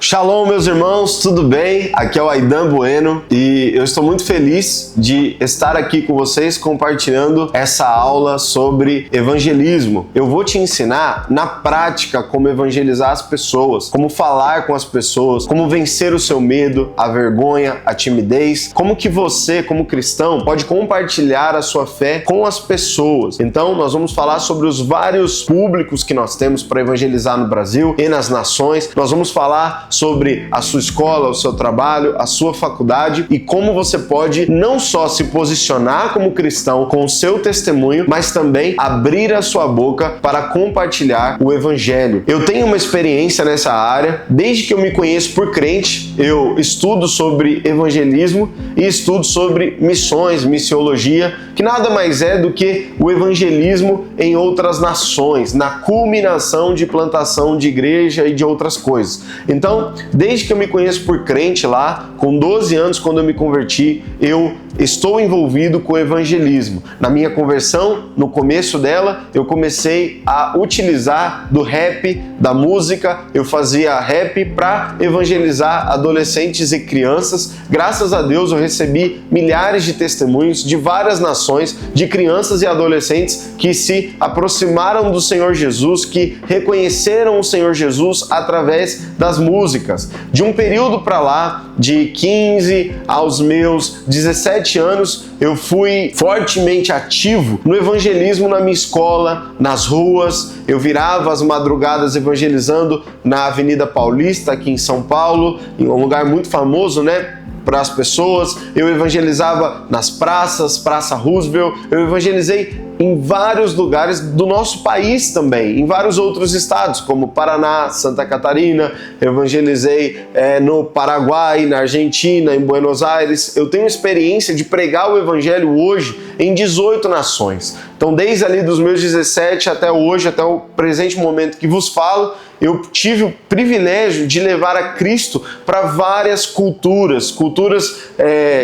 Shalom, meus irmãos, tudo bem? Aqui é o Aidan Bueno e eu estou muito feliz de estar aqui com vocês compartilhando essa aula sobre evangelismo. Eu vou te ensinar na prática como evangelizar as pessoas, como falar com as pessoas, como vencer o seu medo, a vergonha, a timidez, como que você, como cristão, pode compartilhar a sua fé com as pessoas. Então, nós vamos falar sobre os vários públicos que nós temos para evangelizar no Brasil e nas nações. Nós vamos falar sobre a sua escola, o seu trabalho, a sua faculdade e como você pode não só se posicionar como cristão com o seu testemunho, mas também abrir a sua boca para compartilhar o evangelho. Eu tenho uma experiência nessa área, desde que eu me conheço por crente, eu estudo sobre evangelismo e estudo sobre missões, missiologia, que nada mais é do que o evangelismo em outras nações, na culminação de plantação de igreja e de outras coisas. Então, desde que eu me conheço por crente lá, com 12 anos, quando eu me converti, eu estou envolvido com o evangelismo. Na minha conversão, no começo dela, eu comecei a utilizar do rap, da música, eu fazia rap para evangelizar adolescentes e crianças. Graças a Deus eu recebi milhares de testemunhos de várias nações, de crianças e adolescentes que se aproximaram do Senhor Jesus, que reconheceram o Senhor Jesus através das músicas. De um período para lá, de 15 aos meus 17 anos, eu fui fortemente ativo no evangelismo na minha escola, nas ruas. Eu virava as madrugadas evangelizando na Avenida Paulista, aqui em São Paulo, em um lugar muito famoso, né, para as pessoas. Eu evangelizava nas praças, Praça Roosevelt. Eu evangelizei em vários lugares do nosso país também, em vários outros estados, como Paraná, Santa Catarina. Eu evangelizei no Paraguai, na Argentina, em Buenos Aires. Eu tenho experiência de pregar o evangelho hoje em 18 nações. Então, desde ali dos meus 17 até hoje, até o presente momento que vos falo, eu tive o privilégio de levar a Cristo para várias culturas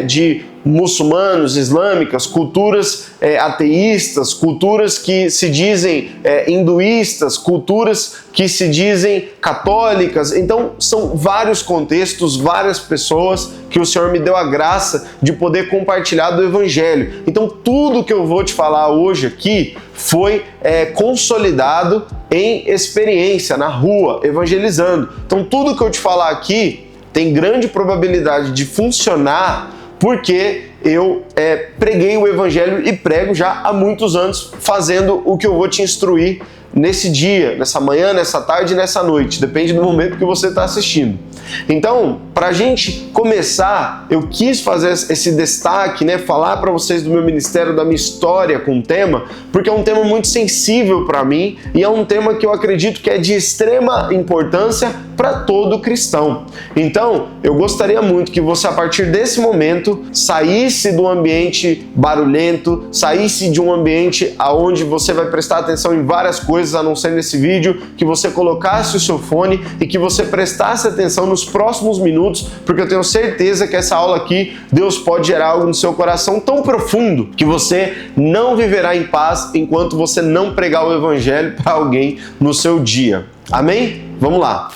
de muçulmanos, islâmicas, culturas ateístas, culturas que se dizem hinduístas, culturas que se dizem católicas. Então, são vários contextos, várias pessoas que o Senhor me deu a graça de poder compartilhar do Evangelho. Então, tudo que eu vou te falar hoje aqui foi consolidado em experiência, na rua, evangelizando. Então, tudo que eu te falar aqui tem grande probabilidade de funcionar porque eu preguei o Evangelho e prego já há muitos anos, fazendo o que eu vou te instruir nesse dia, nessa manhã, nessa tarde e nessa noite. Depende do momento que você está assistindo. Então, para a gente começar, eu quis fazer esse destaque, falar para vocês do meu ministério, da minha história com o tema, porque é um tema muito sensível para mim e é um tema que eu acredito que é de extrema importância para todo cristão. Então, eu gostaria muito que você, a partir desse momento, saísse do ambiente barulhento, saísse de um ambiente onde você vai prestar atenção em várias coisas, a não ser nesse vídeo, que você colocasse o seu fone e que você prestasse atenção nos próximos minutos, porque eu tenho certeza que essa aula aqui, Deus pode gerar algo no seu coração tão profundo que você não viverá em paz enquanto você não pregar o Evangelho para alguém no seu dia. Amém? Vamos lá.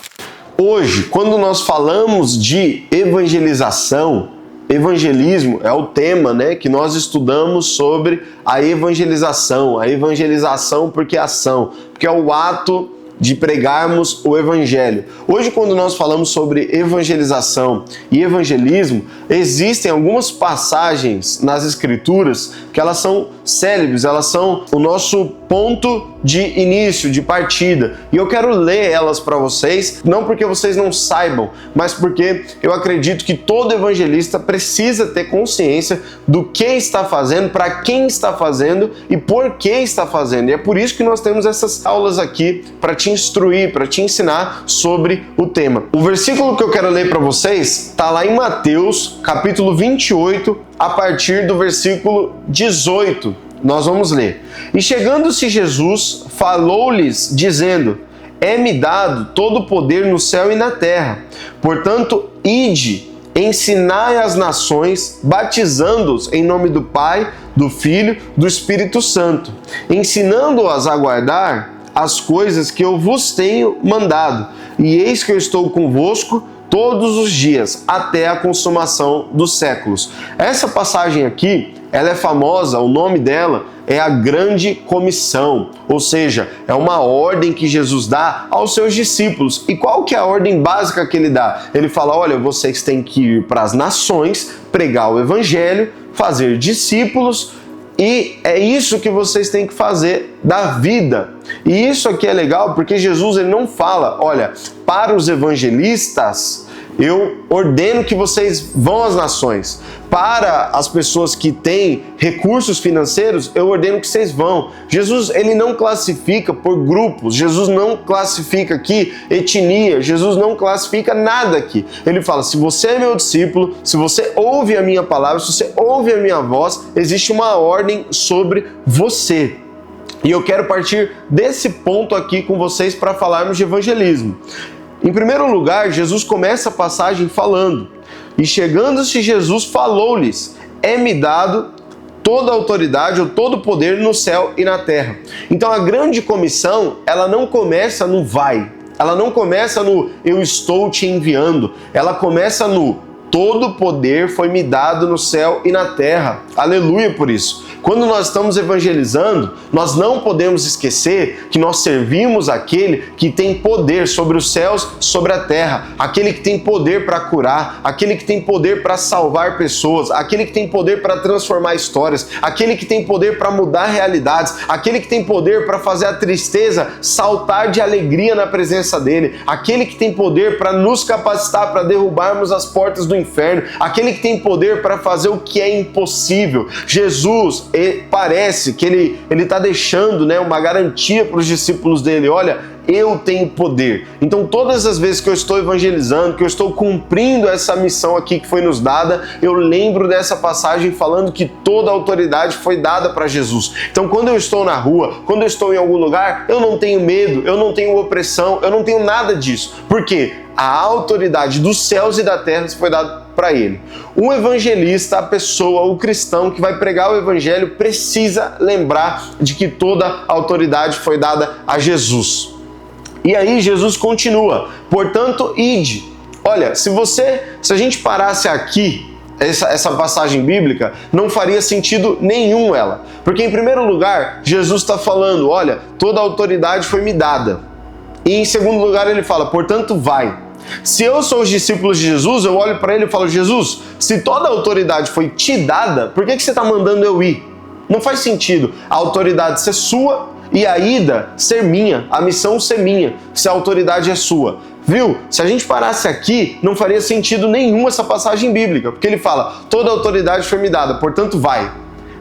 Hoje, quando nós falamos de evangelização, evangelismo é o tema, que nós estudamos sobre a evangelização porque é ação, porque é o ato de pregarmos o evangelho. Hoje, quando nós falamos sobre evangelização e evangelismo, existem algumas passagens nas escrituras que elas são célebres, elas são o nosso ponto de início, de partida. E eu quero ler elas para vocês, não porque vocês não saibam, mas porque eu acredito que todo evangelista precisa ter consciência do que está fazendo, para quem está fazendo e por que está fazendo. E é por isso que nós temos essas aulas aqui para te instruir, para te ensinar sobre o tema. O versículo que eu quero ler para vocês está lá em Mateus, capítulo 28, a partir do versículo 18. Nós vamos ler. E chegando-se Jesus, falou-lhes, dizendo: é-me dado todo o poder no céu e na terra. Portanto, ide, ensinai as nações, batizando-os em nome do Pai, do Filho, do Espírito Santo, ensinando-as a guardar as coisas que eu vos tenho mandado. e eis que eu estou convosco todos os dias, até a consumação dos séculos. Essa passagem aqui, ela é famosa, o nome dela é a Grande Comissão, ou seja, é uma ordem que Jesus dá aos seus discípulos. E qual que é a ordem básica que ele dá? Ele fala, olha, vocês têm que ir para as nações, pregar o evangelho, fazer discípulos, e é isso que vocês têm que fazer da vida. E isso aqui é legal porque Jesus ele não fala, olha, para os evangelistas eu ordeno que vocês vão às nações. Para as pessoas que têm recursos financeiros, eu ordeno que vocês vão. Jesus, ele não classifica por grupos. Jesus não classifica aqui etnia. Jesus não classifica nada aqui. Ele fala, se você é meu discípulo, se você ouve a minha palavra, se você ouve a minha voz, existe uma ordem sobre você. E eu quero partir desse ponto aqui com vocês para falarmos de evangelismo. Em primeiro lugar, Jesus começa a passagem falando, e chegando-se Jesus falou-lhes, é-me dado toda a autoridade ou todo o poder no céu e na terra. Então a grande comissão, ela não começa no vai, ela não começa no eu estou te enviando, ela começa no todo o poder foi me dado no céu e na terra. Aleluia por isso. Quando nós estamos evangelizando, nós não podemos esquecer que nós servimos aquele que tem poder sobre os céus, sobre a terra, aquele que tem poder para curar, aquele que tem poder para salvar pessoas, aquele que tem poder para transformar histórias, aquele que tem poder para mudar realidades, aquele que tem poder para fazer a tristeza saltar de alegria na presença dele, aquele que tem poder para nos capacitar para derrubarmos as portas do inferno, aquele que tem poder para fazer o que é impossível. Jesus, parece que ele está deixando, né, uma garantia para os discípulos dele, olha, eu tenho poder. Então todas as vezes que eu estou evangelizando, que eu estou cumprindo essa missão aqui que foi nos dada, eu lembro dessa passagem falando que toda a autoridade foi dada para Jesus. Então quando eu estou na rua, quando eu estou em algum lugar, eu não tenho medo, eu não tenho opressão, eu não tenho nada disso. Por quê? A autoridade dos céus e da terra foi dada para ele. O evangelista, a pessoa, o cristão que vai pregar o evangelho precisa lembrar de que toda a autoridade foi dada a Jesus. E aí Jesus continua, portanto, ide. Olha, se a gente parasse aqui, essa passagem bíblica, não faria sentido nenhum ela. Porque em primeiro lugar, Jesus está falando, olha, toda a autoridade foi me dada. E em segundo lugar ele fala, portanto, vai. Se eu sou os discípulos de Jesus, eu olho para ele e falo, Jesus, se toda a autoridade foi te dada, por que você está mandando eu ir? Não faz sentido a autoridade ser sua e a ida ser minha, a missão ser minha, se a autoridade é sua. Viu? Se a gente parasse aqui, não faria sentido nenhum essa passagem bíblica, porque ele fala, toda a autoridade foi me dada, portanto vai.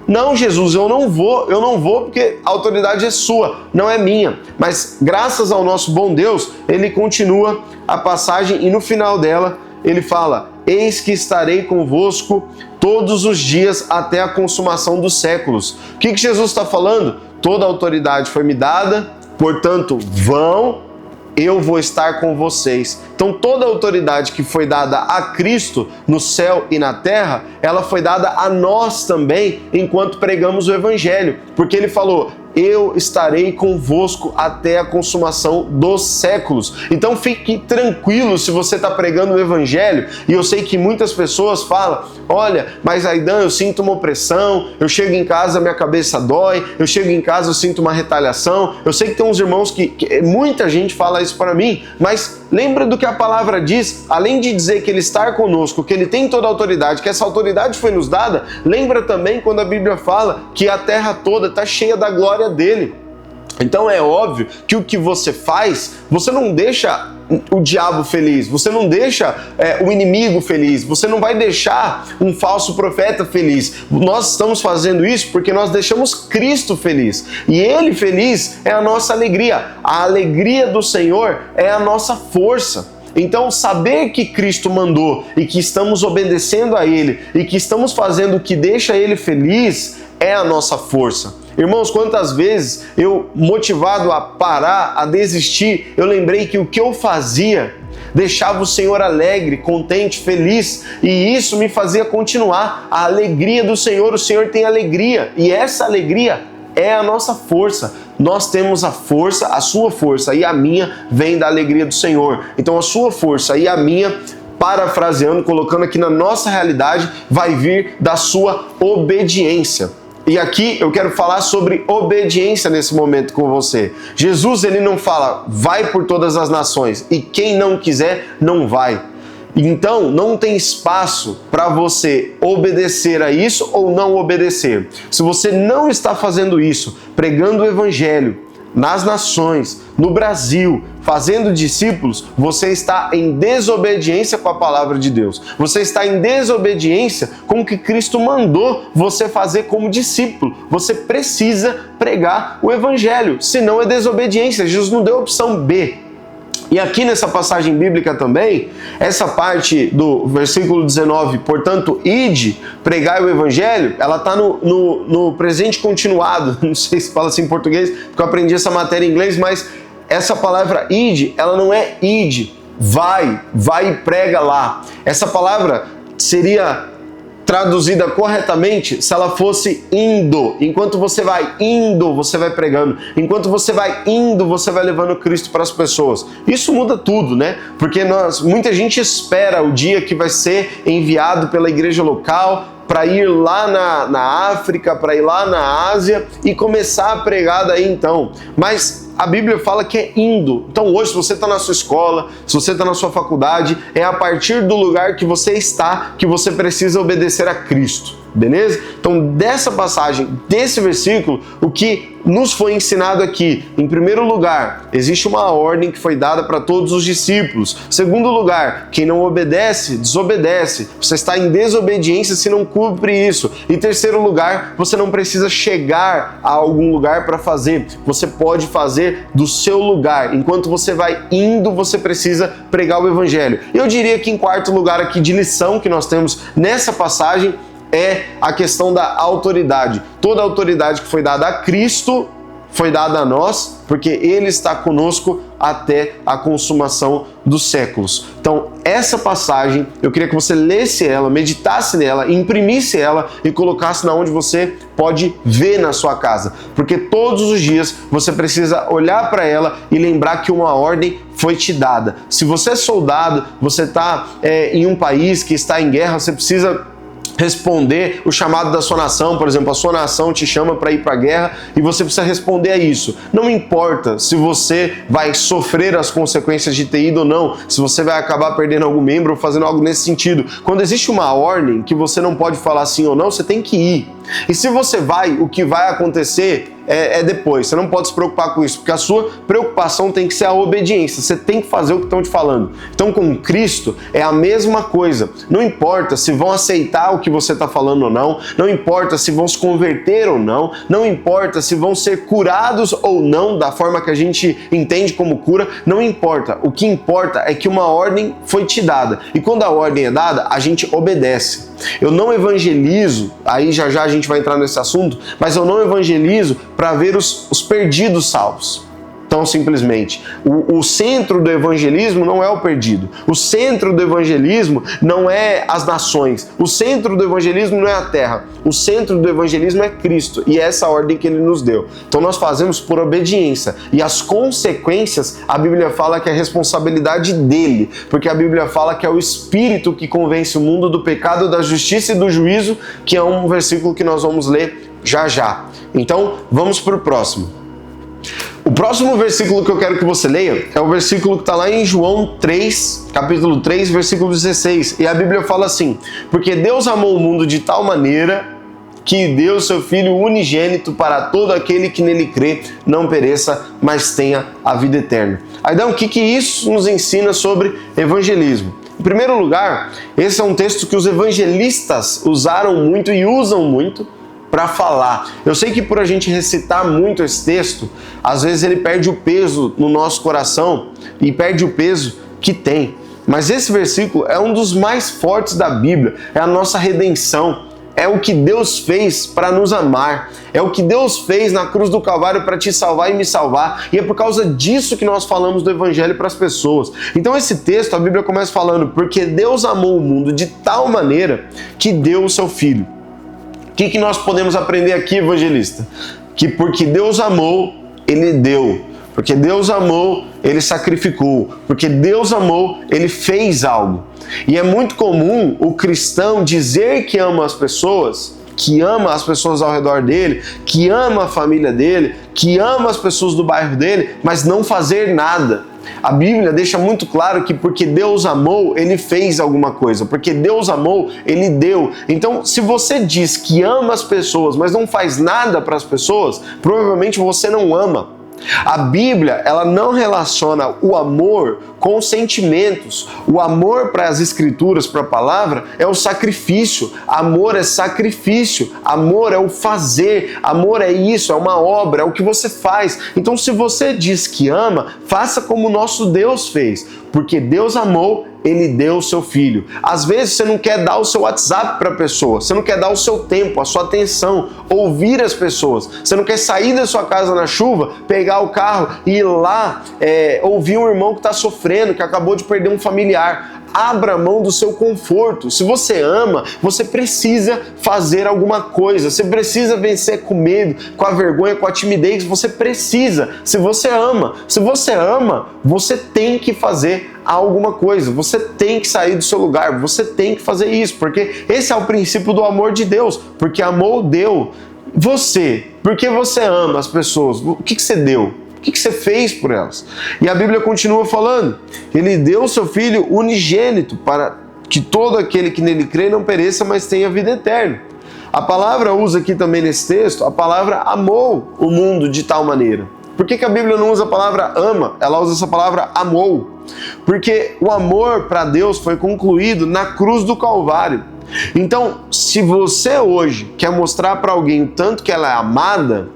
Não, Jesus, eu não vou porque a autoridade é sua, não é minha. Mas graças ao nosso bom Deus, ele continua a passagem e no final dela ele fala, eis que estarei convosco todos os dias até a consumação dos séculos. O que Jesus está falando? Toda a autoridade foi me dada, portanto vão, eu vou estar com vocês. Então toda a autoridade que foi dada a Cristo no céu e na terra, ela foi dada a nós também enquanto pregamos o evangelho. Porque ele falou, eu estarei convosco até a consumação dos séculos. Então fique tranquilo se você está pregando o evangelho, e eu sei que muitas pessoas falam, olha, mas Aidan, eu sinto uma opressão, eu chego em casa, minha cabeça dói, eu chego em casa, eu sinto uma retaliação. Eu sei que tem uns irmãos que muita gente fala isso para mim, mas lembra do que a palavra diz, além de dizer que ele está conosco, que ele tem toda a autoridade, que essa autoridade foi nos dada, lembra também quando a Bíblia fala que a terra toda está cheia da glória dele. Então é óbvio que o que você faz, você não deixa o diabo feliz, você não deixa o inimigo feliz, você não vai deixar um falso profeta feliz. Nós estamos fazendo isso porque nós deixamos Cristo feliz, e ele feliz é a nossa alegria. A alegria do Senhor é a nossa força. Então saber que Cristo mandou e que estamos obedecendo a Ele e que estamos fazendo o que deixa Ele feliz é a nossa força. Irmãos, quantas vezes eu, motivado a parar, a desistir, eu lembrei que o que eu fazia deixava o Senhor alegre, contente, feliz, e isso me fazia continuar. A alegria do Senhor, o Senhor tem alegria, e essa alegria é a nossa força. Nós temos a força, a sua força e a minha vem da alegria do Senhor. Então a sua força e a minha, parafraseando, colocando aqui na nossa realidade, vai vir da sua obediência. E aqui eu quero falar sobre obediência nesse momento com você. Jesus, ele não fala, vai por todas as nações, e quem não quiser, não vai. Então, não tem espaço para você obedecer a isso ou não obedecer. Se você não está fazendo isso, pregando o evangelho nas nações, no Brasil, fazendo discípulos, você está em desobediência com a palavra de Deus. Você está em desobediência com o que Cristo mandou você fazer como discípulo. Você precisa pregar o evangelho, senão é desobediência. Jesus não deu opção B. E aqui nessa passagem bíblica também, essa parte do versículo 19, portanto, ide, pregai o evangelho, ela está no presente continuado, não sei se fala assim em português, porque eu aprendi essa matéria em inglês, mas essa palavra ide, ela não é ide, vai e prega lá. Essa palavra seria traduzida corretamente se ela fosse indo. Enquanto você vai indo, você vai pregando. Enquanto você vai indo, você vai levando Cristo para as pessoas. Isso muda tudo, né? Porque muita gente espera o dia que vai ser enviado pela igreja local para ir lá na África, para ir lá na Ásia e começar a pregar daí então. Mas a Bíblia fala que é indo. Então hoje, se você está na sua escola, se você está na sua faculdade, é a partir do lugar que você está que você precisa obedecer a Cristo. Beleza? Então, dessa passagem, desse versículo, o que nos foi ensinado aqui, em primeiro lugar, existe uma ordem que foi dada para todos os discípulos. Segundo lugar, quem não obedece, desobedece. Você está em desobediência se não cumpre isso. E terceiro lugar, você não precisa chegar a algum lugar para fazer. Você pode fazer do seu lugar. Enquanto você vai indo, você precisa pregar o evangelho. Eu diria que em quarto lugar aqui de lição que nós temos nessa passagem, é a questão da autoridade. Toda a autoridade que foi dada a Cristo foi dada a nós, porque Ele está conosco até a consumação dos séculos. Então, essa passagem, eu queria que você lesse ela, meditasse nela, imprimisse ela e colocasse na onde você pode ver na sua casa. Porque todos os dias você precisa olhar para ela e lembrar que uma ordem foi te dada. Se você é soldado, você está em um país que está em guerra, você precisa responder o chamado da sua nação. Por exemplo, a sua nação te chama para ir para a guerra e você precisa responder a isso. Não importa se você vai sofrer as consequências de ter ido ou não, se você vai acabar perdendo algum membro ou fazendo algo nesse sentido. Quando existe uma ordem que você não pode falar sim ou não, você tem que ir. E se você vai, o que vai acontecer é depois. Você não pode se preocupar com isso, porque a sua preocupação tem que ser a obediência. Você tem que fazer o que estão te falando. Então, com Cristo, é a mesma coisa. Não importa se vão aceitar o que você está falando ou não, não importa se vão se converter ou não, não importa se vão ser curados ou não, da forma que a gente entende como cura, não importa. O que importa é que uma ordem foi te dada. E quando a ordem é dada, a gente obedece. Eu não evangelizo, aí já a gente vai entrar nesse assunto, mas eu não evangelizo para ver os perdidos salvos. Tão simplesmente. O centro do evangelismo não é o perdido. O centro do evangelismo não é as nações. O centro do evangelismo não é a terra. O centro do evangelismo é Cristo. E é essa ordem que Ele nos deu. Então nós fazemos por obediência. E as consequências, a Bíblia fala que é responsabilidade dEle. Porque a Bíblia fala que é o Espírito que convence o mundo do pecado, da justiça e do juízo, que é um versículo que nós vamos ler já. Então, vamos para o próximo. O próximo versículo que eu quero que você leia é o versículo que está lá em João 3, capítulo 3, versículo 16. E a Bíblia fala assim: porque Deus amou o mundo de tal maneira que deu o seu Filho unigênito para todo aquele que nele crê, não pereça, mas tenha a vida eterna. Aí, então, o que isso nos ensina sobre evangelismo? Em primeiro lugar, esse é um texto que os evangelistas usaram muito e usam muito para falar. Eu sei que por a gente recitar muito esse texto, às vezes ele perde o peso no nosso coração e perde o peso que tem. Mas esse versículo é um dos mais fortes da Bíblia, é a nossa redenção, é o que Deus fez para nos amar, é o que Deus fez na cruz do Calvário para te salvar e me salvar, e é por causa disso que nós falamos do Evangelho para as pessoas. Então esse texto, a Bíblia começa falando, porque Deus amou o mundo de tal maneira que deu o seu Filho. O que nós podemos aprender aqui, evangelista? que porque Deus amou, Ele deu. Porque Deus amou, Ele sacrificou. Porque Deus amou, Ele fez algo. E é muito comum o cristão dizer que ama as pessoas, que ama as pessoas ao redor dele, que ama a família dele, que ama as pessoas do bairro dele, mas não fazer nada. A Bíblia deixa muito claro que porque Deus amou, Ele fez alguma coisa. Porque Deus amou, Ele deu. Então, se você diz que ama as pessoas, mas não faz nada para as pessoas, provavelmente você não ama. A Bíblia, ela não relaciona o amor com sentimentos. O amor para as Escrituras, para a palavra, é o sacrifício. Amor é sacrifício. Amor é o fazer. Amor é isso, é uma obra, é o que você faz. Então, se você diz que ama, faça como o nosso Deus fez. Porque Deus amou, Ele deu o seu Filho. Às vezes você não quer dar o seu WhatsApp para a pessoa, você não quer dar o seu tempo, a sua atenção, ouvir as pessoas. Você não quer sair da sua casa na chuva, pegar o carro e ir lá ouvir um irmão que está sofrendo, que acabou de perder um familiar. Abra mão do seu conforto. Se você ama, você precisa fazer alguma coisa. Você precisa vencer com medo, com a vergonha, com a timidez. Você precisa. Se você ama, você tem que fazer alguma coisa. Você tem que sair do seu lugar. Você tem que fazer isso, porque esse é o princípio do amor de Deus. Porque amor deu. Você, porque você ama as pessoas, o que você deu? O que você fez por elas? E a Bíblia continua falando. Ele deu o seu Filho unigênito para que todo aquele que nele crê não pereça, mas tenha vida eterna. A palavra usa aqui também nesse texto, a palavra amou o mundo de tal maneira. Por que a Bíblia não usa a palavra ama? Ela usa essa palavra amou. Porque o amor para Deus foi concluído na cruz do Calvário. Então, se você hoje quer mostrar para alguém o tanto que ela é amada,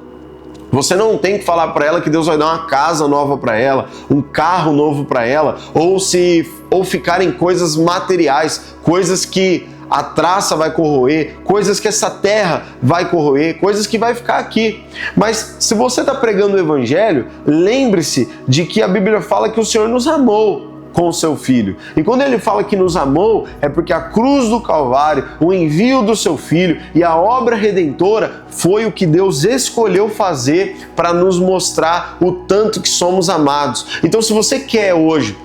você não tem que falar para ela que Deus vai dar uma casa nova para ela, um carro novo para ela, ou ficar em coisas materiais, coisas que a traça vai corroer, coisas que essa terra vai corroer, coisas que vai ficar aqui. Mas se você está pregando o Evangelho, lembre-se de que a Bíblia fala que o Senhor nos amou com o seu Filho. E quando ele fala que nos amou, é porque a cruz do Calvário, o envio do seu Filho e a obra redentora foi o que Deus escolheu fazer para nos mostrar o tanto que somos amados. Então, se você quer hoje,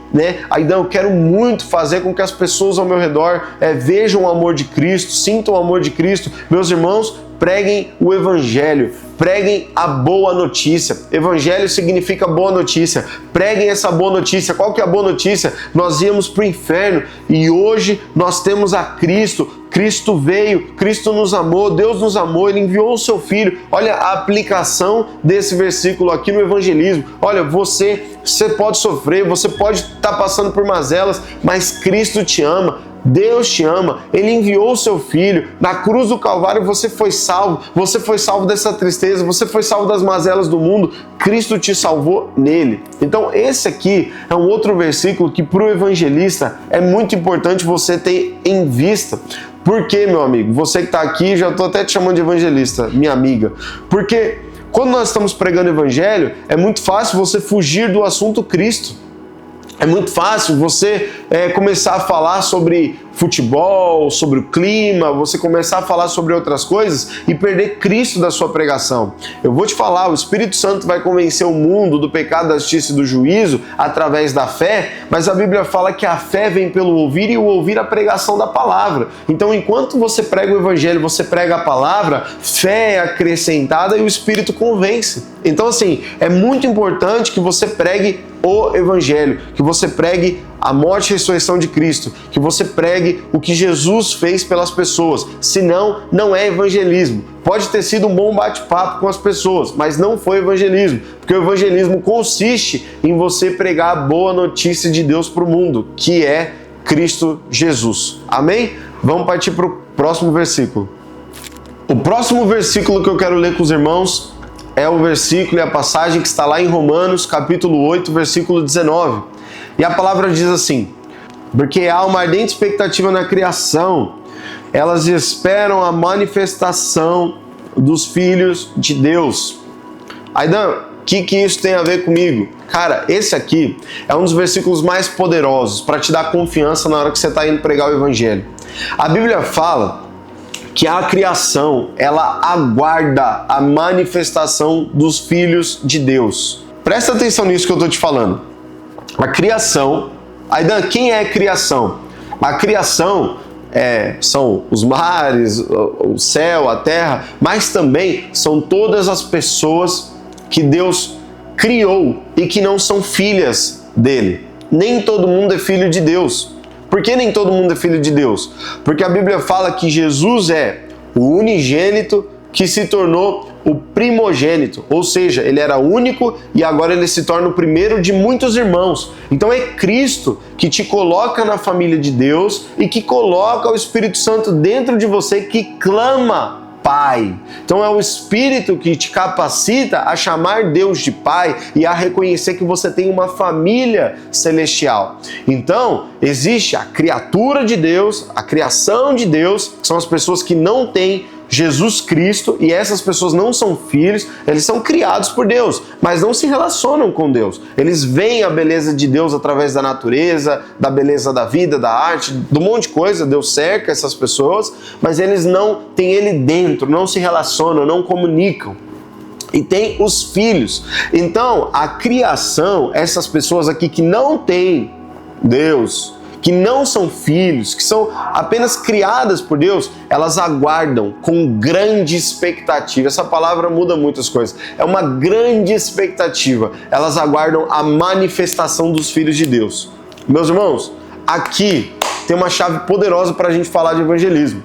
ainda eu quero muito fazer com que as pessoas ao meu redor vejam o amor de Cristo, sintam o amor de Cristo, meus irmãos, preguem o Evangelho, preguem a boa notícia. Evangelho significa boa notícia. Preguem essa boa notícia. Qual que é a boa notícia? Nós íamos para o inferno e hoje nós temos a Cristo. Cristo veio, Cristo nos amou, Deus nos amou, Ele enviou o seu Filho. Olha a aplicação desse versículo aqui no evangelismo. Olha, você pode sofrer, você pode estar passando por mazelas, mas Cristo te ama. Deus te ama, Ele enviou o seu Filho, na cruz do Calvário você foi salvo dessa tristeza, você foi salvo das mazelas do mundo, Cristo te salvou nele. Então esse aqui é um outro versículo que para o evangelista é muito importante você ter em vista. Por quê, meu amigo? Você que está aqui, já estou até te chamando de evangelista, minha amiga, porque quando nós estamos pregando o evangelho, é muito fácil você fugir do assunto Cristo. É muito fácil você começar a falar sobre futebol, sobre o clima, você começar a falar sobre outras coisas e perder Cristo da sua pregação. Eu vou te falar, o Espírito Santo vai convencer o mundo do pecado, da justiça e do juízo através da fé, mas a Bíblia fala que a fé vem pelo ouvir e o ouvir a pregação da palavra. Então, enquanto você prega o Evangelho, você prega a palavra, fé é acrescentada e o Espírito convence. Então, assim, é muito importante que você pregue o Evangelho, que você pregue a morte e ressurreição de Cristo, que você pregue o que Jesus fez pelas pessoas, senão não é evangelismo. Pode ter sido um bom bate-papo com as pessoas, mas não foi evangelismo, porque o evangelismo consiste em você pregar a boa notícia de Deus para o mundo, que é Cristo Jesus. Amém? Vamos partir para o próximo versículo. O próximo versículo que eu quero ler com os irmãos é o versículo e a passagem que está lá em Romanos, capítulo 8, versículo 19. E a palavra diz assim: porque há uma ardente expectativa na criação, elas esperam a manifestação dos filhos de Deus. Aidan, o que isso tem a ver comigo? Cara, esse aqui é um dos versículos mais poderosos para te dar confiança na hora que você está indo pregar o Evangelho. A Bíblia fala que a criação, ela aguarda a manifestação dos filhos de Deus. Presta atenção nisso que eu estou te falando. A criação, Aidan, quem é a criação? A criação são os mares, o céu, a terra, mas também são todas as pessoas que Deus criou e que não são filhas dele. Nem todo mundo é filho de Deus. Por que nem todo mundo é filho de Deus? Porque a Bíblia fala que Jesus é o unigênito que se tornou o primogênito, ou seja, ele era único e agora ele se torna o primeiro de muitos irmãos. Então é Cristo que te coloca na família de Deus e que coloca o Espírito Santo dentro de você, que clama Pai. Então é o Espírito que te capacita a chamar Deus de Pai e a reconhecer que você tem uma família celestial. Então existe a criatura de Deus, a criação de Deus, que são as pessoas que não têm Jesus Cristo, e essas pessoas não são filhos, eles são criados por Deus, mas não se relacionam com Deus. Eles veem a beleza de Deus através da natureza, da beleza da vida, da arte, de um monte de coisa. Deus cerca essas pessoas, mas eles não têm Ele dentro, não se relacionam, não comunicam. E tem os filhos. Então, a criação, essas pessoas aqui que não têm Deus, que não são filhos, que são apenas criadas por Deus, elas aguardam com grande expectativa. Essa palavra muda muitas coisas. É uma grande expectativa. Elas aguardam a manifestação dos filhos de Deus. Meus irmãos, aqui tem uma chave poderosa para a gente falar de evangelismo.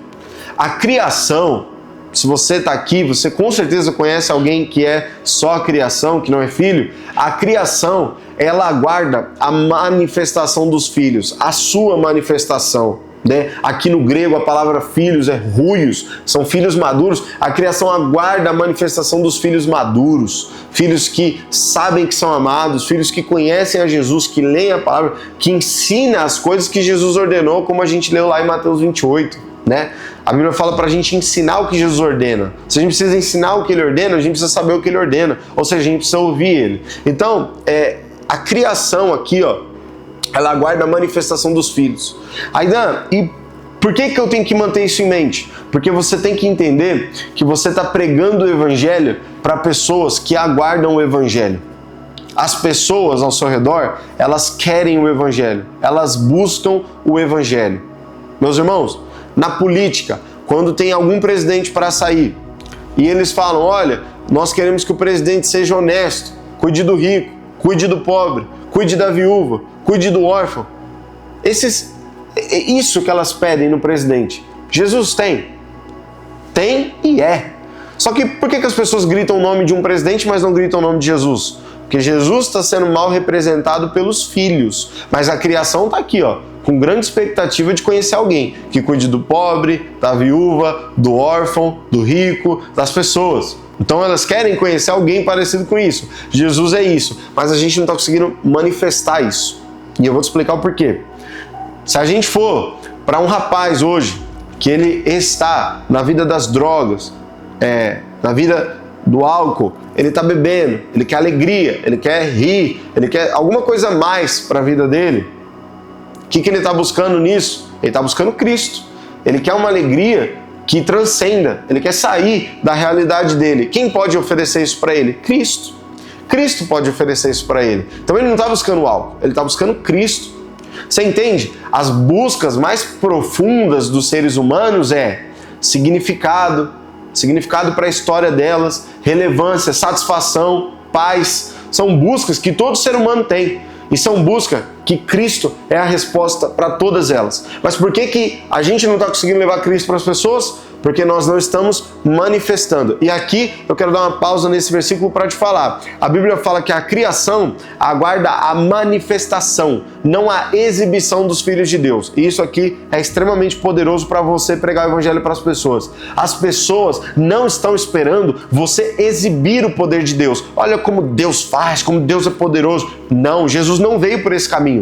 A criação, se você está aqui, você com certeza conhece alguém que é só a criação, que não é filho. A criação, ela aguarda a manifestação dos filhos, a sua manifestação. Né? Aqui no grego a palavra filhos é huios, são filhos maduros. A criação aguarda a manifestação dos filhos maduros, filhos que sabem que são amados, filhos que conhecem a Jesus, que leem a palavra, que ensina as coisas que Jesus ordenou, como a gente leu lá em Mateus 28. Né? A Bíblia fala para a gente ensinar o que Jesus ordena. Se a gente precisa ensinar o que Ele ordena, a gente precisa saber o que Ele ordena, ou seja, a gente precisa ouvir Ele. Então, a criação aqui, ó, ela aguarda a manifestação dos filhos. Aidan, e por que eu tenho que manter isso em mente? Porque você tem que entender que você está pregando o Evangelho para pessoas que aguardam o Evangelho. As pessoas ao seu redor, elas querem o Evangelho, elas buscam o Evangelho. Meus irmãos, na política, quando tem algum presidente para sair e eles falam, olha, nós queremos que o presidente seja honesto, cuide do rico, cuide do pobre, cuide da viúva, cuide do órfão. Isso que elas pedem no presidente. Jesus tem e é. Só que por que as pessoas gritam o nome de um presidente, mas não gritam o nome de Jesus? Porque Jesus está sendo mal representado pelos filhos, mas a criação está aqui, ó, com grande expectativa de conhecer alguém que cuide do pobre, da viúva, do órfão, do rico, das pessoas. Então elas querem conhecer alguém parecido com isso. Jesus é isso, mas a gente não está conseguindo manifestar isso. E eu vou te explicar o porquê. Se a gente for para um rapaz hoje, que ele está na vida das drogas, na vida do álcool, ele está bebendo, ele quer alegria, ele quer rir, ele quer alguma coisa a mais para a vida dele. O que ele está buscando nisso? Ele está buscando Cristo. Ele quer uma alegria que transcenda. Ele quer sair da realidade dele. Quem pode oferecer isso para ele? Cristo. Cristo pode oferecer isso para ele. Então ele não está buscando álcool, ele está buscando Cristo. Você entende? As buscas mais profundas dos seres humanos é significado para a história delas, relevância, satisfação, paz. São buscas que todo ser humano tem. E são buscas que Cristo é a resposta para todas elas. Mas por que a gente não está conseguindo levar Cristo para as pessoas? Porque nós não estamos manifestando. E aqui eu quero dar uma pausa nesse versículo para te falar. A Bíblia fala que a criação aguarda a manifestação, não a exibição dos filhos de Deus. E isso aqui é extremamente poderoso para você pregar o evangelho para as pessoas. As pessoas não estão esperando você exibir o poder de Deus. Olha como Deus faz, como Deus é poderoso. Não, Jesus não veio por esse caminho.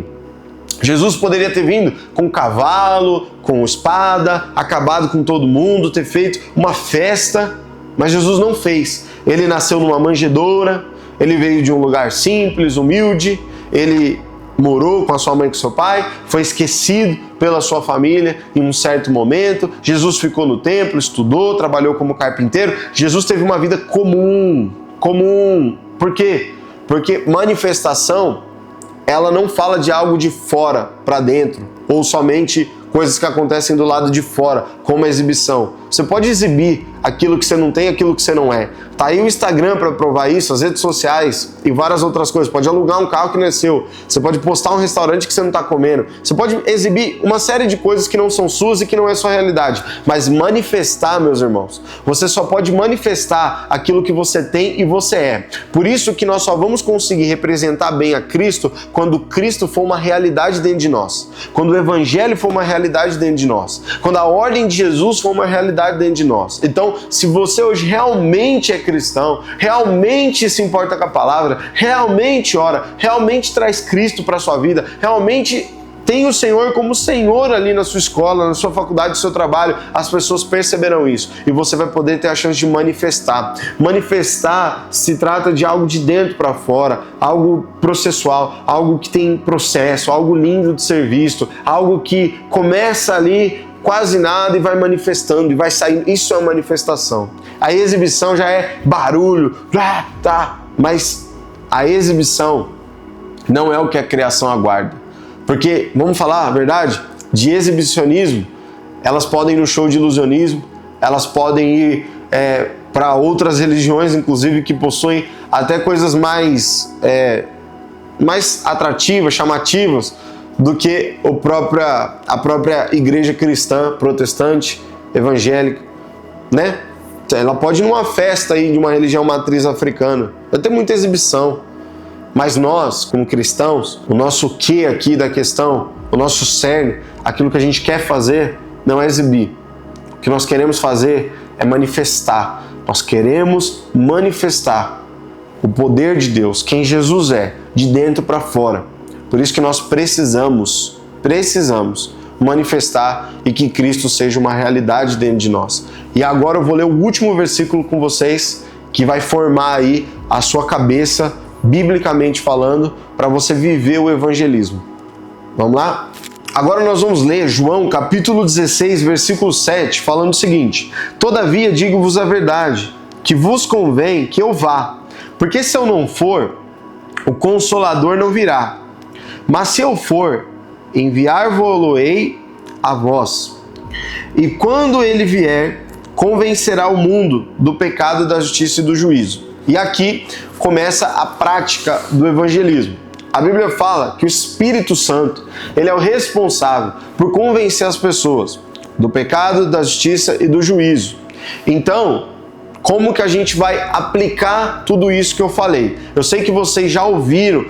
Jesus poderia ter vindo com cavalo, com espada, acabado com todo mundo, ter feito uma festa, mas Jesus não fez. Ele nasceu numa manjedoura, ele veio de um lugar simples, humilde, ele morou com a sua mãe e com seu pai, foi esquecido pela sua família em um certo momento. Jesus ficou no templo, estudou, trabalhou como carpinteiro. Jesus teve uma vida comum. Por quê? Porque manifestação, ela não fala de algo de fora para dentro, ou somente coisas que acontecem do lado de fora, como a exibição. Você pode exibir aquilo que você não tem, aquilo que você não é. Tá aí o Instagram para provar isso, as redes sociais e várias outras coisas. Pode alugar um carro que não é seu. Você pode postar um restaurante que você não está comendo. Você pode exibir uma série de coisas que não são suas e que não é sua realidade. Mas manifestar, meus irmãos, você só pode manifestar aquilo que você tem e você é. Por isso que nós só vamos conseguir representar bem a Cristo quando Cristo for uma realidade dentro de nós. Quando o Evangelho for uma realidade dentro de nós. Quando a ordem de Jesus for uma realidade dentro de nós. Então, se você hoje realmente é cristão, realmente se importa com a palavra, realmente ora, realmente traz Cristo para a sua vida, realmente tem o Senhor como Senhor ali na sua escola, na sua faculdade, no seu trabalho, as pessoas perceberão isso e você vai poder ter a chance de manifestar. Manifestar se trata de algo de dentro para fora, algo processual, algo que tem processo, algo lindo de ser visto, algo que começa ali quase nada e vai manifestando e vai saindo. Isso é uma manifestação. A exibição já é barulho, mas a exibição não é o que a criação aguarda. Porque, vamos falar a verdade, de exibicionismo, elas podem ir no show de ilusionismo, elas podem ir para outras religiões, inclusive, que possuem até coisas mais atrativas, chamativas, do que a própria igreja cristã, protestante, evangélica, né? Ela pode ir numa festa aí de uma religião matriz africana, vai ter muita exibição. Mas nós, como cristãos, o nosso quê aqui da questão, o nosso cerne, aquilo que a gente quer fazer, não é exibir. O que nós queremos fazer é manifestar. Nós queremos manifestar o poder de Deus, quem Jesus é, de dentro para fora. Por isso que nós precisamos manifestar e que Cristo seja uma realidade dentro de nós. E agora eu vou ler o último versículo com vocês, que vai formar aí a sua cabeça, biblicamente falando, para você viver o evangelismo. Vamos lá? Agora nós vamos ler João capítulo 16, versículo 7, falando o seguinte: todavia digo-vos a verdade, que vos convém que eu vá, porque se eu não for, o Consolador não virá. Mas se eu for, enviar-vos-ei a vós. E quando ele vier, convencerá o mundo do pecado, da justiça e do juízo. E aqui começa a prática do evangelismo. A Bíblia fala que o Espírito Santo, ele é o responsável por convencer as pessoas do pecado, da justiça e do juízo. Então, como que a gente vai aplicar tudo isso que eu falei? Eu sei que vocês já ouviram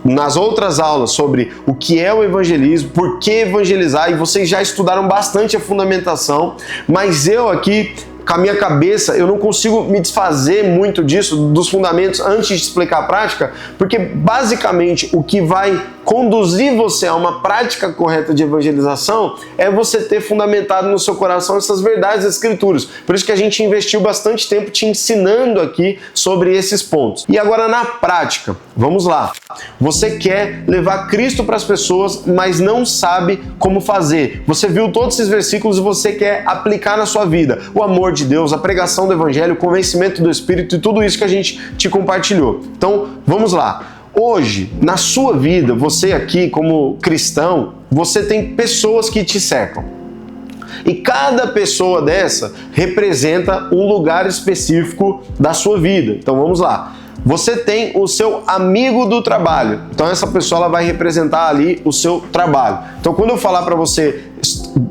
nas outras aulas sobre o que é o evangelismo, por que evangelizar, e vocês já estudaram bastante a fundamentação, mas eu aqui, com a minha cabeça, eu não consigo me desfazer muito disso, dos fundamentos, antes de explicar a prática, porque basicamente o que vai conduzir você a uma prática correta de evangelização é você ter fundamentado no seu coração essas verdades das Escrituras. Por isso que a gente investiu bastante tempo te ensinando aqui sobre esses pontos. E agora na prática, vamos lá. Você quer levar Cristo para as pessoas, mas não sabe como fazer. Você viu todos esses versículos e você quer aplicar na sua vida o amor de Deus, a pregação do Evangelho, o convencimento do Espírito e tudo isso que a gente te compartilhou. Então, vamos lá. Hoje, na sua vida, você aqui como cristão, você tem pessoas que te cercam. E cada pessoa dessa representa um lugar específico da sua vida. Então vamos lá. Você tem o seu amigo do trabalho. Então essa pessoa ela vai representar ali o seu trabalho. Então quando eu falar para você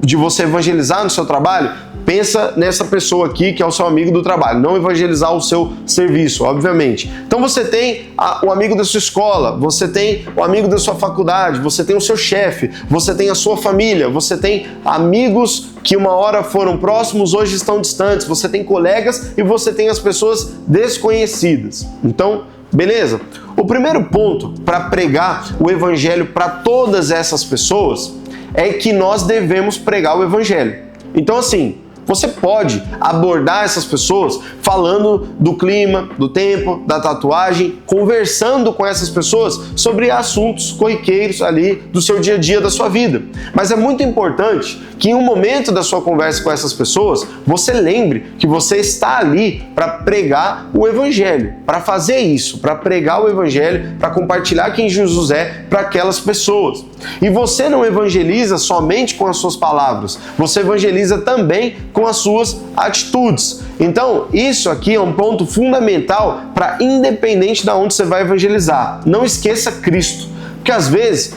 de você evangelizar no seu trabalho, pensa nessa pessoa aqui que é o seu amigo do trabalho, não evangelizar o seu serviço, obviamente. Então você tem o amigo da sua escola, você tem o amigo da sua faculdade, você tem o seu chefe, você tem a sua família, você tem amigos que uma hora foram próximos, hoje estão distantes, você tem colegas e você tem as pessoas desconhecidas. Então, beleza? O primeiro ponto para pregar o evangelho para todas essas pessoas é que nós devemos pregar o evangelho. Então assim, Você pode abordar essas pessoas falando do clima, do tempo, da tatuagem, conversando com essas pessoas sobre assuntos corriqueiros ali do seu dia a dia, da sua vida. Mas é muito importante que em um momento da sua conversa com essas pessoas, você lembre que você está ali para pregar o Evangelho, para fazer isso, para pregar o Evangelho, para compartilhar quem Jesus é para aquelas pessoas. E você não evangeliza somente com as suas palavras, você evangeliza também com as suas atitudes. Então, isso aqui é um ponto fundamental para independente de onde você vai evangelizar. Não esqueça Cristo, porque às vezes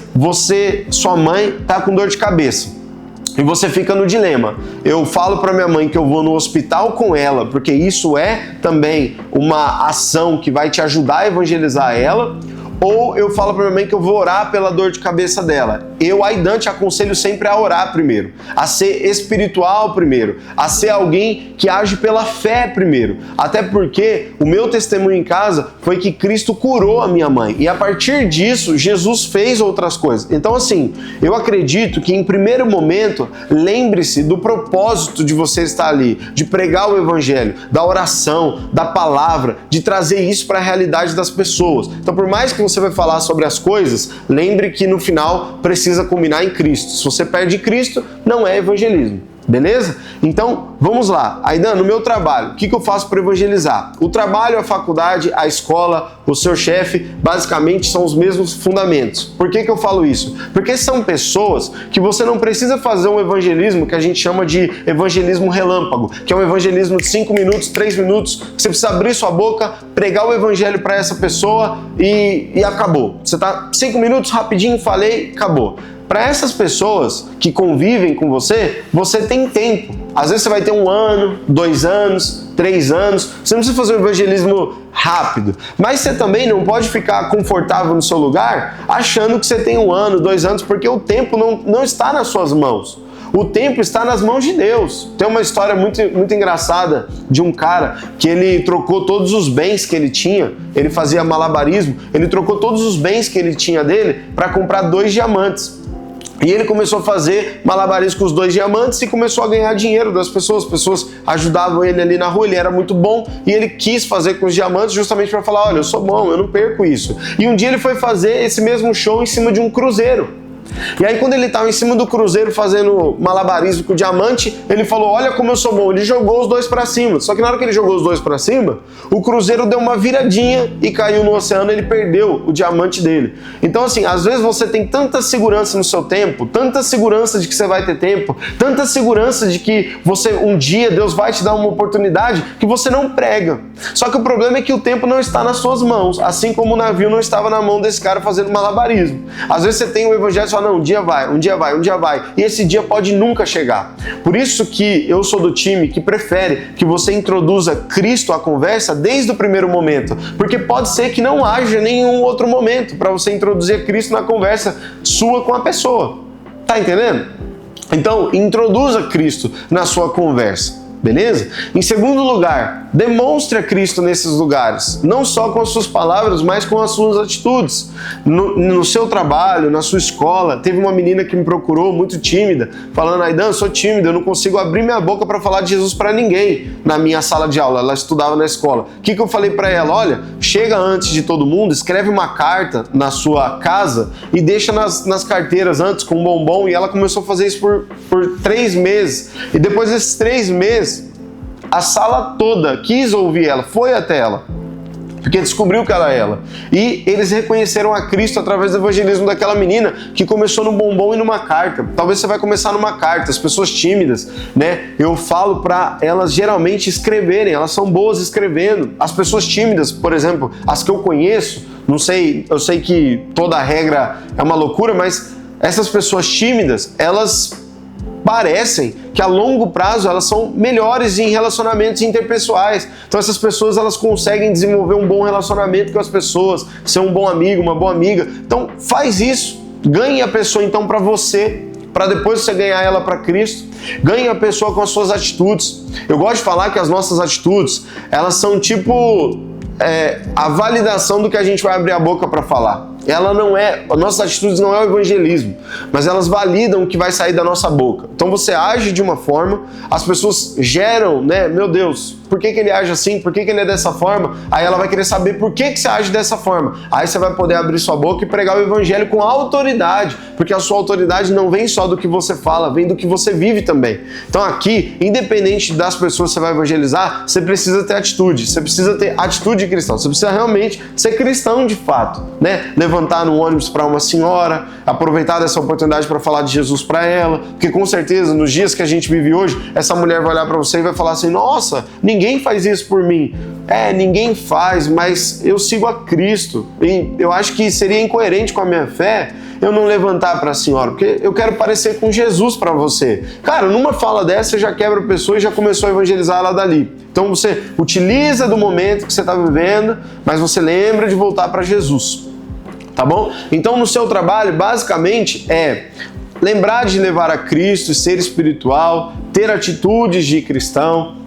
sua mãe está com dor de cabeça. E você fica no dilema. Eu falo para minha mãe que eu vou no hospital com ela, porque isso é também uma ação que vai te ajudar a evangelizar ela, ou eu falo para minha mãe que eu vou orar pela dor de cabeça dela. Eu, Aidan, te aconselho sempre a orar primeiro, a ser espiritual primeiro, a ser alguém que age pela fé primeiro. Até porque o meu testemunho em casa foi que Cristo curou a minha mãe. E a partir disso, Jesus fez outras coisas. Então, assim, eu acredito que em primeiro momento, lembre-se do propósito de você estar ali, de pregar o Evangelho, da oração, da palavra, de trazer isso para a realidade das pessoas. Então, por mais que você vai falar sobre as coisas, lembre que no final precisa culminar em Cristo. Se você perde Cristo, não é evangelismo. Beleza? Então, vamos lá. Aidan, no meu trabalho, o que eu faço para evangelizar? O trabalho, a faculdade, a escola, o seu chefe, basicamente são os mesmos fundamentos. Por que eu falo isso? Porque são pessoas que você não precisa fazer um evangelismo que a gente chama de evangelismo relâmpago, que é um evangelismo de 5 minutos, 3 minutos, que você precisa abrir sua boca, pregar o evangelho para essa pessoa e acabou. Você tá 5 minutos, rapidinho, falei, acabou. Para essas pessoas que convivem com você, você tem tempo. Às vezes você vai ter 1 ano, 2 anos, 3 anos. Você não precisa fazer um evangelismo rápido. Mas você também não pode ficar confortável no seu lugar achando que você tem 1 ano, 2 anos, porque o tempo não está nas suas mãos. O tempo está nas mãos de Deus. Tem uma história muito engraçada de um cara que ele trocou todos os bens que ele tinha, ele fazia malabarismo, ele trocou todos os bens que ele tinha dele para comprar 2 diamantes. E ele começou a fazer malabarismo com os 2 diamantes e começou a ganhar dinheiro das pessoas. As pessoas ajudavam ele ali na rua, ele era muito bom e ele quis fazer com os diamantes justamente para falar, olha, eu sou bom, eu não perco isso. E um dia ele foi fazer esse mesmo show em cima de um cruzeiro. E aí quando ele estava em cima do cruzeiro fazendo malabarismo com o diamante, ele falou, olha como eu sou bom. Ele jogou os 2 para cima. Só que na hora que ele jogou os 2 para cima, o cruzeiro deu uma viradinha e caiu no oceano, ele perdeu o diamante dele. Então assim, às vezes você tem tanta segurança no seu tempo, tanta segurança de que você vai ter tempo, tanta segurança de que um dia Deus vai te dar uma oportunidade, que você não prega. Só que o problema é que o tempo não está nas suas mãos, assim como o navio não estava na mão desse cara fazendo malabarismo. Às vezes você tem o evangelho e fala, não, um dia vai, e esse dia pode nunca chegar. Por isso que eu sou do time que prefere que você introduza Cristo à conversa desde o primeiro momento, porque pode ser que não haja nenhum outro momento para você introduzir Cristo na conversa sua com a pessoa. Tá entendendo? Então, introduza Cristo na sua conversa. Beleza? Em segundo lugar, demonstre a Cristo nesses lugares, não só com as suas palavras, mas com as suas atitudes. No seu trabalho, na sua escola, teve uma menina que me procurou, muito tímida, falando, Aidan, eu sou tímida, eu não consigo abrir minha boca para falar de Jesus para ninguém na minha sala de aula, ela estudava na escola. O que eu falei para ela? Olha, chega antes de todo mundo, escreve uma carta na sua casa e deixa nas carteiras antes com um bombom, e ela começou a fazer isso por 3 meses. E depois desses 3 meses, a sala toda quis ouvir ela, foi até ela, porque descobriu que era ela. E eles reconheceram a Cristo através do evangelismo daquela menina que começou no bombom e numa carta. Talvez você vai começar numa carta. As pessoas tímidas, né? Eu falo para elas geralmente escreverem, elas são boas escrevendo. As pessoas tímidas, por exemplo, as que eu conheço, não sei, eu sei que toda a regra é uma loucura, mas essas pessoas tímidas, elas parecem que a longo prazo elas são melhores em relacionamentos interpessoais. Então essas pessoas elas conseguem desenvolver um bom relacionamento com as pessoas, ser um bom amigo, uma boa amiga. Então faz isso, ganhe a pessoa então para você, para depois você ganhar ela para Cristo. Ganhe a pessoa com as suas atitudes. Eu gosto de falar que as nossas atitudes, elas são tipo a validação do que a gente vai abrir a boca para falar. nossas atitudes não é o evangelismo, mas elas validam o que vai sair da nossa boca. Então você age de uma forma, as pessoas geram, né? Meu Deus, por que ele age assim? Por que ele é dessa forma? Aí ela vai querer saber por que você age dessa forma. Aí você vai poder abrir sua boca e pregar o evangelho com autoridade, porque a sua autoridade não vem só do que você fala, vem do que você vive também. Então aqui, independente das pessoas que você vai evangelizar, você precisa ter atitude, você precisa ter atitude cristã, você precisa realmente ser cristão de fato, né? Levantar no ônibus para uma senhora, aproveitar dessa oportunidade para falar de Jesus para ela, porque com certeza nos dias que a gente vive hoje, essa mulher vai olhar para você e vai falar assim: nossa, ninguém faz isso por mim. Ninguém faz, mas eu sigo a Cristo e eu acho que seria incoerente com a minha fé eu não levantar para a senhora, porque eu quero parecer com Jesus para você. Cara, numa fala dessa você já quebra a pessoa e já começou a evangelizar ela dali. Então você utiliza do momento que você está vivendo, mas você lembra de voltar para Jesus, tá bom? Então no seu trabalho, basicamente, lembrar de levar a Cristo, ser espiritual, ter atitudes de cristão.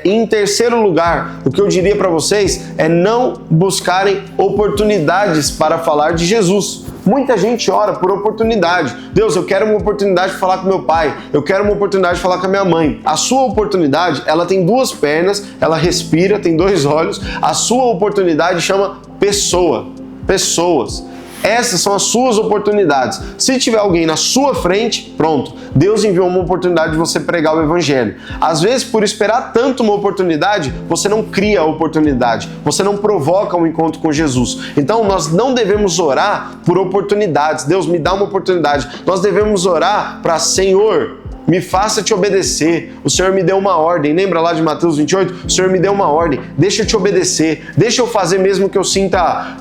Em terceiro lugar, o que eu diria para vocês é não buscarem oportunidades para falar de Jesus. Muita gente ora por oportunidade. Deus, eu quero uma oportunidade de falar com meu pai, eu quero uma oportunidade de falar com a minha mãe. A sua oportunidade, ela tem duas pernas, ela respira, tem dois olhos. A sua oportunidade chama pessoas. Essas são as suas oportunidades. Se tiver alguém na sua frente, pronto, Deus enviou uma oportunidade de você pregar o evangelho. Às vezes, por esperar tanto uma oportunidade, você não cria a oportunidade, você não provoca um encontro com Jesus. Então, nós não devemos orar por oportunidades. Deus, me dá uma oportunidade. Nós devemos orar para: Senhor, me faça te obedecer. O Senhor me deu uma ordem. Lembra lá de Mateus 28? O Senhor me deu uma ordem. Deixa eu te obedecer. Deixa eu fazer mesmo que eu sinta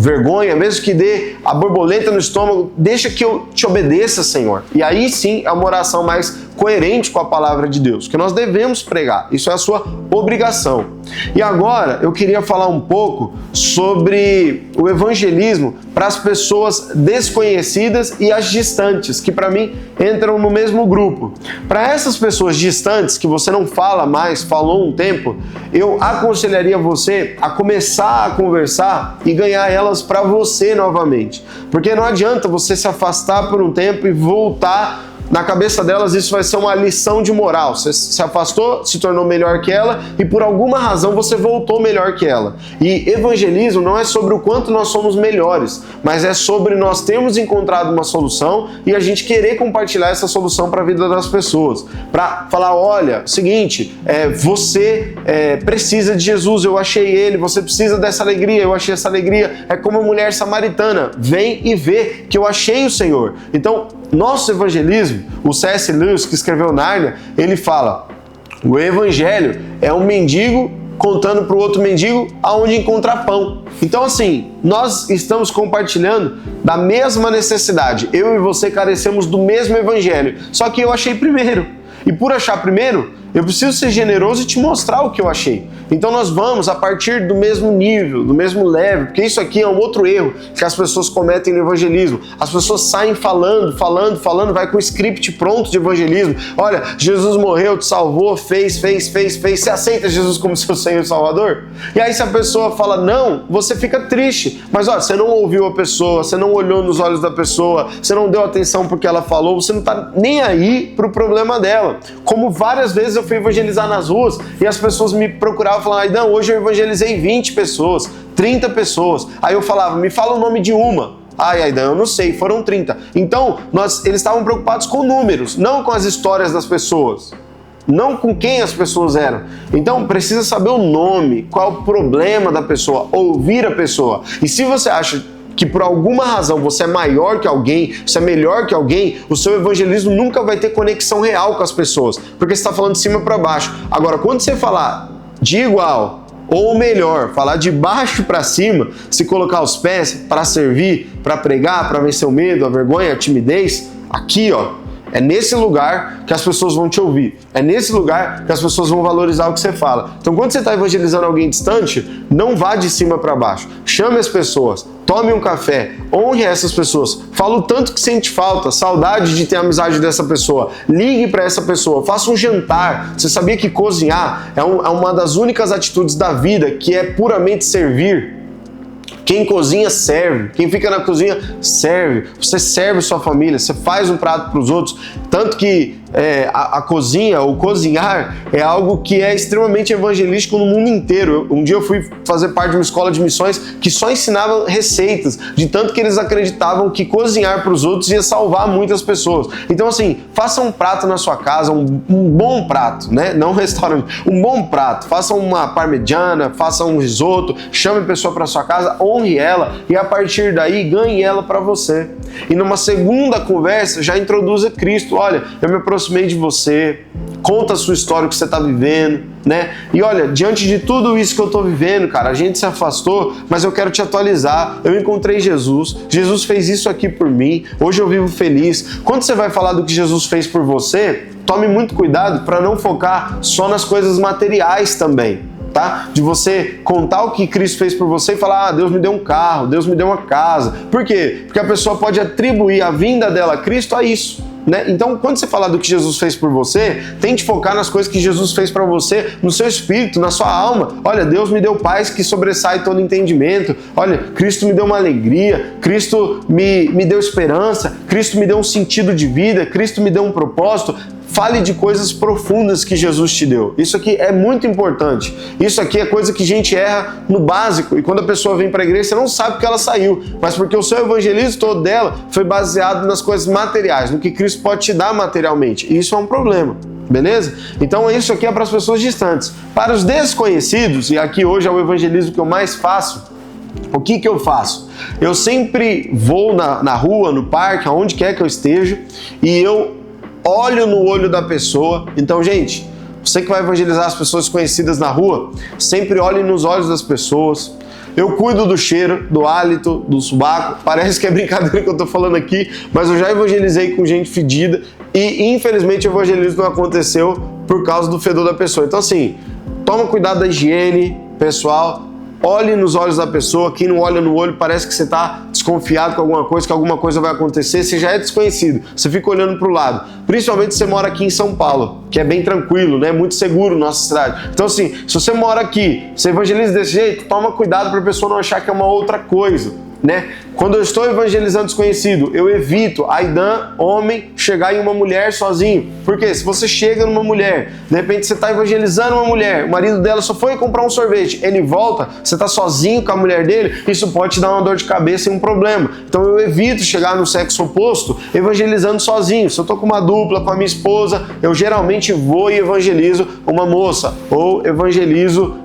vergonha, mesmo que dê a borboleta no estômago, deixa que eu te obedeça, Senhor. E aí sim é uma oração mais coerente com a palavra de Deus, que nós devemos pregar. Isso é a sua obrigação. E agora eu queria falar um pouco sobre o evangelismo para as pessoas desconhecidas e as distantes, que para mim entram no mesmo grupo. Para essas pessoas distantes, que você não fala mais, falou um tempo, eu aconselharia você a começar a conversar e ganhar elas para você novamente. Porque não adianta você se afastar por um tempo e voltar. Na cabeça delas isso vai ser uma lição de moral. Você se afastou, se tornou melhor que ela e por alguma razão você voltou melhor que ela. E evangelismo não é sobre o quanto nós somos melhores, mas é sobre nós termos encontrado uma solução e a gente querer compartilhar essa solução para a vida das pessoas. Para falar: olha, seguinte, você precisa de Jesus, eu achei ele, você precisa dessa alegria, eu achei essa alegria. É como a mulher samaritana: vem e vê que eu achei o Senhor. Então, nosso evangelismo, o C.S. Lewis, que escreveu Nárnia, ele fala: o evangelho é um mendigo contando para o outro mendigo aonde encontrar pão. Então assim, nós estamos compartilhando da mesma necessidade. Eu e você carecemos do mesmo evangelho, só que eu achei primeiro. E por achar primeiro, eu preciso ser generoso e te mostrar o que eu achei. Então nós vamos a partir do mesmo nível, do mesmo level, porque isso aqui é um outro erro que as pessoas cometem no evangelismo. As pessoas saem falando, vai com o script pronto de evangelismo. Olha, Jesus morreu, te salvou, fez. Você aceita Jesus como seu Senhor e Salvador? E aí se a pessoa fala não, você fica triste. Mas olha, você não ouviu a pessoa, você não olhou nos olhos da pessoa, você não deu atenção porque ela falou, você não tá nem aí pro problema dela. Como várias vezes eu fui evangelizar nas ruas e as pessoas me procuravam e falavam: Aidan, hoje eu evangelizei 20 pessoas, 30 pessoas. Aí eu falava: me fala o nome de uma. Ai, Aidan, eu não sei, foram 30. Então, eles estavam preocupados com números, não com as histórias das pessoas. Não com quem as pessoas eram. Então, precisa saber o nome, qual é o problema da pessoa, ouvir a pessoa. E se você acha que por alguma razão você é maior que alguém, você é melhor que alguém, o seu evangelismo nunca vai ter conexão real com as pessoas, porque você está falando de cima para baixo. Agora, quando você falar de igual ou melhor, falar de baixo para cima, se colocar os pés para servir, para pregar, para vencer o medo, a vergonha, a timidez, aqui é nesse lugar que as pessoas vão te ouvir. É nesse lugar que as pessoas vão valorizar o que você fala. Então, quando você está evangelizando alguém distante, não vá de cima para baixo. Chame as pessoas, tome um café, honre essas pessoas. Fala o tanto que sente falta, saudade de ter a amizade dessa pessoa. Ligue para essa pessoa, faça um jantar. Você sabia que cozinhar é uma das únicas atitudes da vida que é puramente servir? Quem cozinha, serve. Quem fica na cozinha, serve. Você serve sua família, você faz um prato para os outros. Tanto que a cozinha, ou cozinhar, é algo que é extremamente evangelístico no mundo inteiro. Um dia eu fui fazer parte de uma escola de missões que só ensinava receitas, de tanto que eles acreditavam que cozinhar para os outros ia salvar muitas pessoas. Então assim, faça um prato na sua casa, um bom prato, né? Não um restaurante, um bom prato. Faça uma parmegiana, faça um risoto, chame a pessoa para sua casa, honre ela e a partir daí ganhe ela para você. E numa segunda conversa já introduza Cristo. Olha, eu me aproximei de você, conta a sua história, o que você está vivendo, né? E olha, diante de tudo isso que eu estou vivendo, cara, a gente se afastou, mas eu quero te atualizar. Eu encontrei Jesus, Jesus fez isso aqui por mim, hoje eu vivo feliz. Quando você vai falar do que Jesus fez por você, tome muito cuidado para não focar só nas coisas materiais também. Tá? De você contar o que Cristo fez por você e falar, Deus me deu um carro, Deus me deu uma casa. Por quê? Porque a pessoa pode atribuir a vinda dela a Cristo a isso, né? Então, quando você falar do que Jesus fez por você, tente focar nas coisas que Jesus fez para você, no seu espírito, na sua alma. Olha, Deus me deu paz que sobressai todo entendimento. Olha, Cristo me deu uma alegria, Cristo me deu esperança, Cristo me deu um sentido de vida, Cristo me deu um propósito. Fale de coisas profundas que Jesus te deu. Isso aqui é muito importante. Isso aqui é coisa que a gente erra no básico. E quando a pessoa vem para a igreja, você não sabe porque ela saiu. Mas porque o seu evangelismo todo dela foi baseado nas coisas materiais, no que Cristo pode te dar materialmente. E isso é um problema. Beleza? Então isso aqui é para as pessoas distantes. Para os desconhecidos, e aqui hoje é o evangelismo que eu mais faço, o que eu faço? Eu sempre vou na rua, no parque, aonde quer que eu esteja, e eu olho no olho da pessoa. Então, gente, você que vai evangelizar as pessoas conhecidas na rua, sempre olhe nos olhos das pessoas. Eu cuido do cheiro, do hálito, do sovaco. Parece que é brincadeira que eu tô falando aqui, mas eu já evangelizei com gente fedida e, infelizmente, o evangelismo não aconteceu por causa do fedor da pessoa. Então, assim, toma cuidado da higiene pessoal. Olhe nos olhos da pessoa. Quem não olha no olho parece que você está desconfiado com alguma coisa, que alguma coisa vai acontecer. Você já é desconhecido, você fica olhando para o lado. Principalmente se você mora aqui em São Paulo, que é bem tranquilo, né? Muito seguro nossa cidade. Então assim, se você mora aqui, você evangeliza desse jeito, toma cuidado para a pessoa não achar que é uma outra coisa, né? Quando eu estou evangelizando desconhecido, eu evito, Aidan, homem, chegar em uma mulher sozinho. Porque se você chega numa mulher, de repente você está evangelizando uma mulher, o marido dela só foi comprar um sorvete, ele volta, você está sozinho com a mulher dele, isso pode te dar uma dor de cabeça e um problema. Então eu evito chegar no sexo oposto evangelizando sozinho. Se eu estou com uma dupla, com a minha esposa, eu geralmente vou e evangelizo uma moça, ou evangelizo,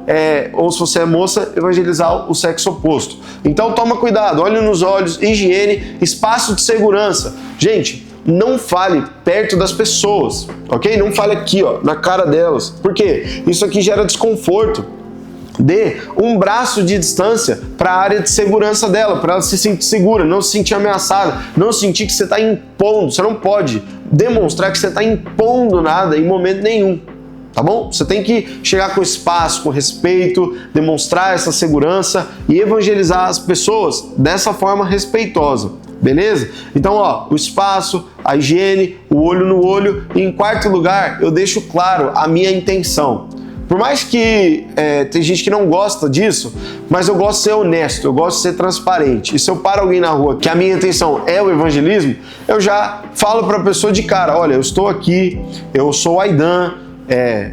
ou se você é moça, evangelizar o sexo oposto. Então toma cuidado, olhe nos olhos, higiene, espaço de segurança. Gente, não fale perto das pessoas, ok? Não fale aqui, ó, na cara delas. Por quê? Isso aqui gera desconforto. Dê um braço de distância para a área de segurança dela, para ela se sentir segura, não se sentir ameaçada, não sentir que você está impondo. Você não pode demonstrar que você está impondo nada em momento nenhum. Tá bom? Você tem que chegar com espaço, com respeito, demonstrar essa segurança e evangelizar as pessoas dessa forma respeitosa, beleza? Então, ó, o espaço, a higiene, o olho no olho. E em quarto lugar, eu deixo claro a minha intenção. Por mais que tem gente que não gosta disso, mas eu gosto de ser honesto, eu gosto de ser transparente. E se eu paro alguém na rua que a minha intenção é o evangelismo, eu já falo para a pessoa de cara, olha, eu estou aqui, eu sou Aidan,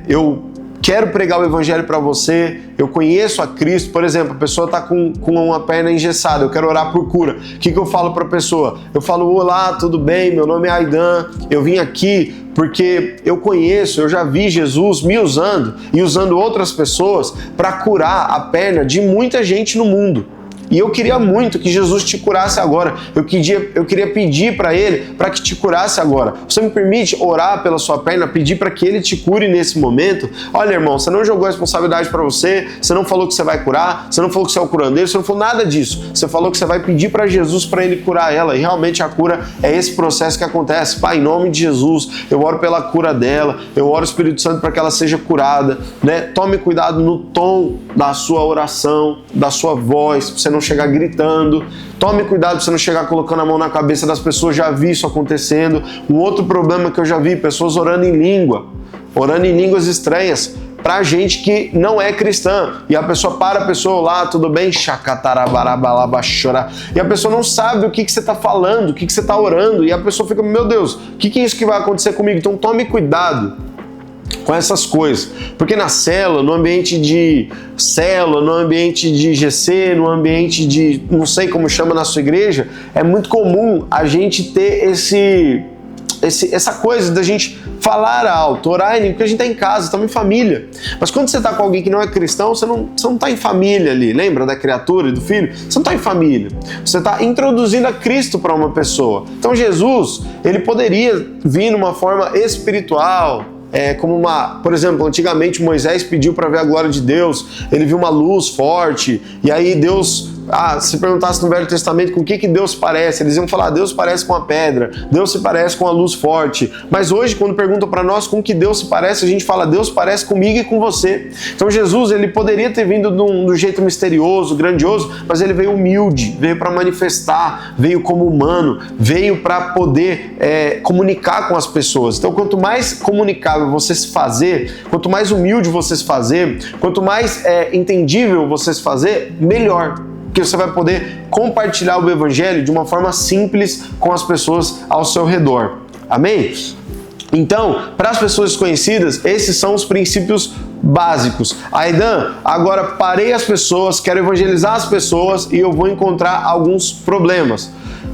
eu quero pregar o evangelho para você, eu conheço a Cristo. Por exemplo, a pessoa está com uma perna engessada, eu quero orar por cura. O que eu falo para a pessoa? Eu falo, olá, tudo bem? Meu nome é Aidan, eu vim aqui porque eu conheço, eu já vi Jesus me usando e usando outras pessoas para curar a perna de muita gente no mundo. E eu queria muito que Jesus te curasse agora. Eu queria pedir para Ele para que te curasse agora. Você me permite orar pela sua perna, pedir para que Ele te cure nesse momento? Olha, irmão, você não jogou a responsabilidade para você, você não falou que você vai curar, você não falou que você é o curandeiro, você não falou nada disso. Você falou que você vai pedir para Jesus para Ele curar ela. E realmente a cura é esse processo que acontece. Pai, em nome de Jesus, eu oro pela cura dela, eu oro, Espírito Santo, para que ela seja curada, né? Tome cuidado no tom da sua oração, da sua voz, para você não chegar gritando. Tome cuidado para você não chegar colocando a mão na cabeça das pessoas. Já vi isso acontecendo. Um outro problema que eu já vi, pessoas orando em língua, orando em línguas estranhas. pra gente que não é cristã. E a pessoa para a pessoa lá, tudo bem? Chacatarabarabalabaxora. E a pessoa não sabe o que você está falando, o que você está orando. E a pessoa fica, meu Deus, o que é isso que vai acontecer comigo? Então tome cuidado com essas coisas, porque na célula, no ambiente de célula, no ambiente de GC, no ambiente de, não sei como chama na sua igreja, é muito comum a gente ter essa coisa da gente falar alto, orar, porque a gente está em casa, estamos em família. Mas quando você está com alguém que não é cristão, você não está em família ali. Lembra da criatura e do filho? Você não está em família. Você está introduzindo a Cristo para uma pessoa. Então Jesus, ele poderia vir numa forma espiritual, como por exemplo, antigamente Moisés pediu para ver a glória de Deus, ele viu uma luz forte, e aí Deus, se perguntasse no Velho Testamento com o que Deus parece, eles iam falar, Deus parece com a pedra, Deus se parece com a luz forte. Mas hoje, quando perguntam para nós com que Deus se parece, a gente fala, Deus parece comigo e com você. Então Jesus, ele poderia ter vindo de um jeito misterioso, grandioso, mas ele veio humilde, veio para manifestar, veio como humano, veio para poder comunicar com as pessoas. Então quanto mais comunicável você se fazer, quanto mais humilde você se fazer, quanto mais entendível você se fazer, melhor. Porque você vai poder compartilhar o Evangelho de uma forma simples com as pessoas ao seu redor. Amém? Então, para as pessoas desconhecidas, esses são os princípios básicos. Aidan, agora parei as pessoas, quero evangelizar as pessoas e eu vou encontrar alguns problemas.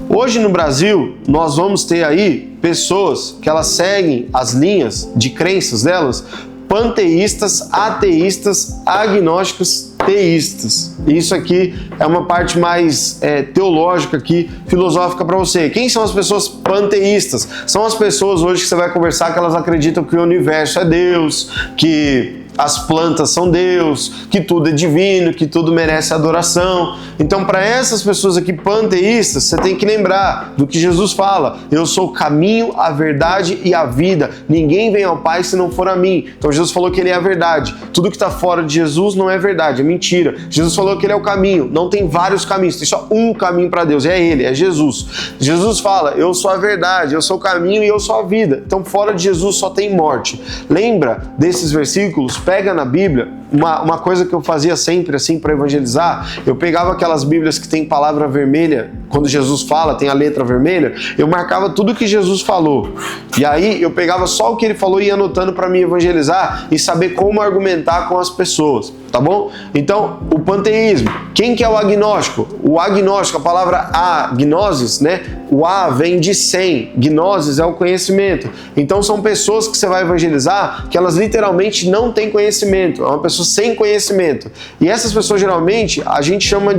Hoje no Brasil, nós vamos ter aí pessoas que elas seguem as linhas de crenças delas, panteístas, ateístas, agnósticos, teístas. Isso aqui é uma parte mais teológica aqui, filosófica para você. Quem são as pessoas panteístas? São as pessoas hoje que você vai conversar que elas acreditam que o universo é Deus, que as plantas são Deus, que tudo é divino, que tudo merece adoração. Então, para essas pessoas aqui panteístas, você tem que lembrar do que Jesus fala: eu sou o caminho, a verdade e a vida. Ninguém vem ao Pai se não for a mim. Então, Jesus falou que ele é a verdade. Tudo que está fora de Jesus não é verdade, é mentira. Jesus falou que ele é o caminho. Não tem vários caminhos, tem só um caminho para Deus, é ele, é Jesus. Jesus fala: eu sou a verdade, eu sou o caminho e eu sou a vida. Então, fora de Jesus só tem morte. Lembra desses versículos? Pega na Bíblia, uma coisa que eu fazia sempre assim para evangelizar, eu pegava aquelas Bíblias que tem palavra vermelha, quando Jesus fala, tem a letra vermelha, eu marcava tudo que Jesus falou. E aí eu pegava só o que ele falou e ia anotando para me evangelizar e saber como argumentar com as pessoas, tá bom? Então, o panteísmo. Quem que é o agnóstico? O agnóstico, a palavra agnosis, né? O A vem de sem, gnosis é o conhecimento. Então são pessoas que você vai evangelizar que elas literalmente não têm conhecimento, é uma pessoa sem conhecimento. E essas pessoas geralmente a gente chama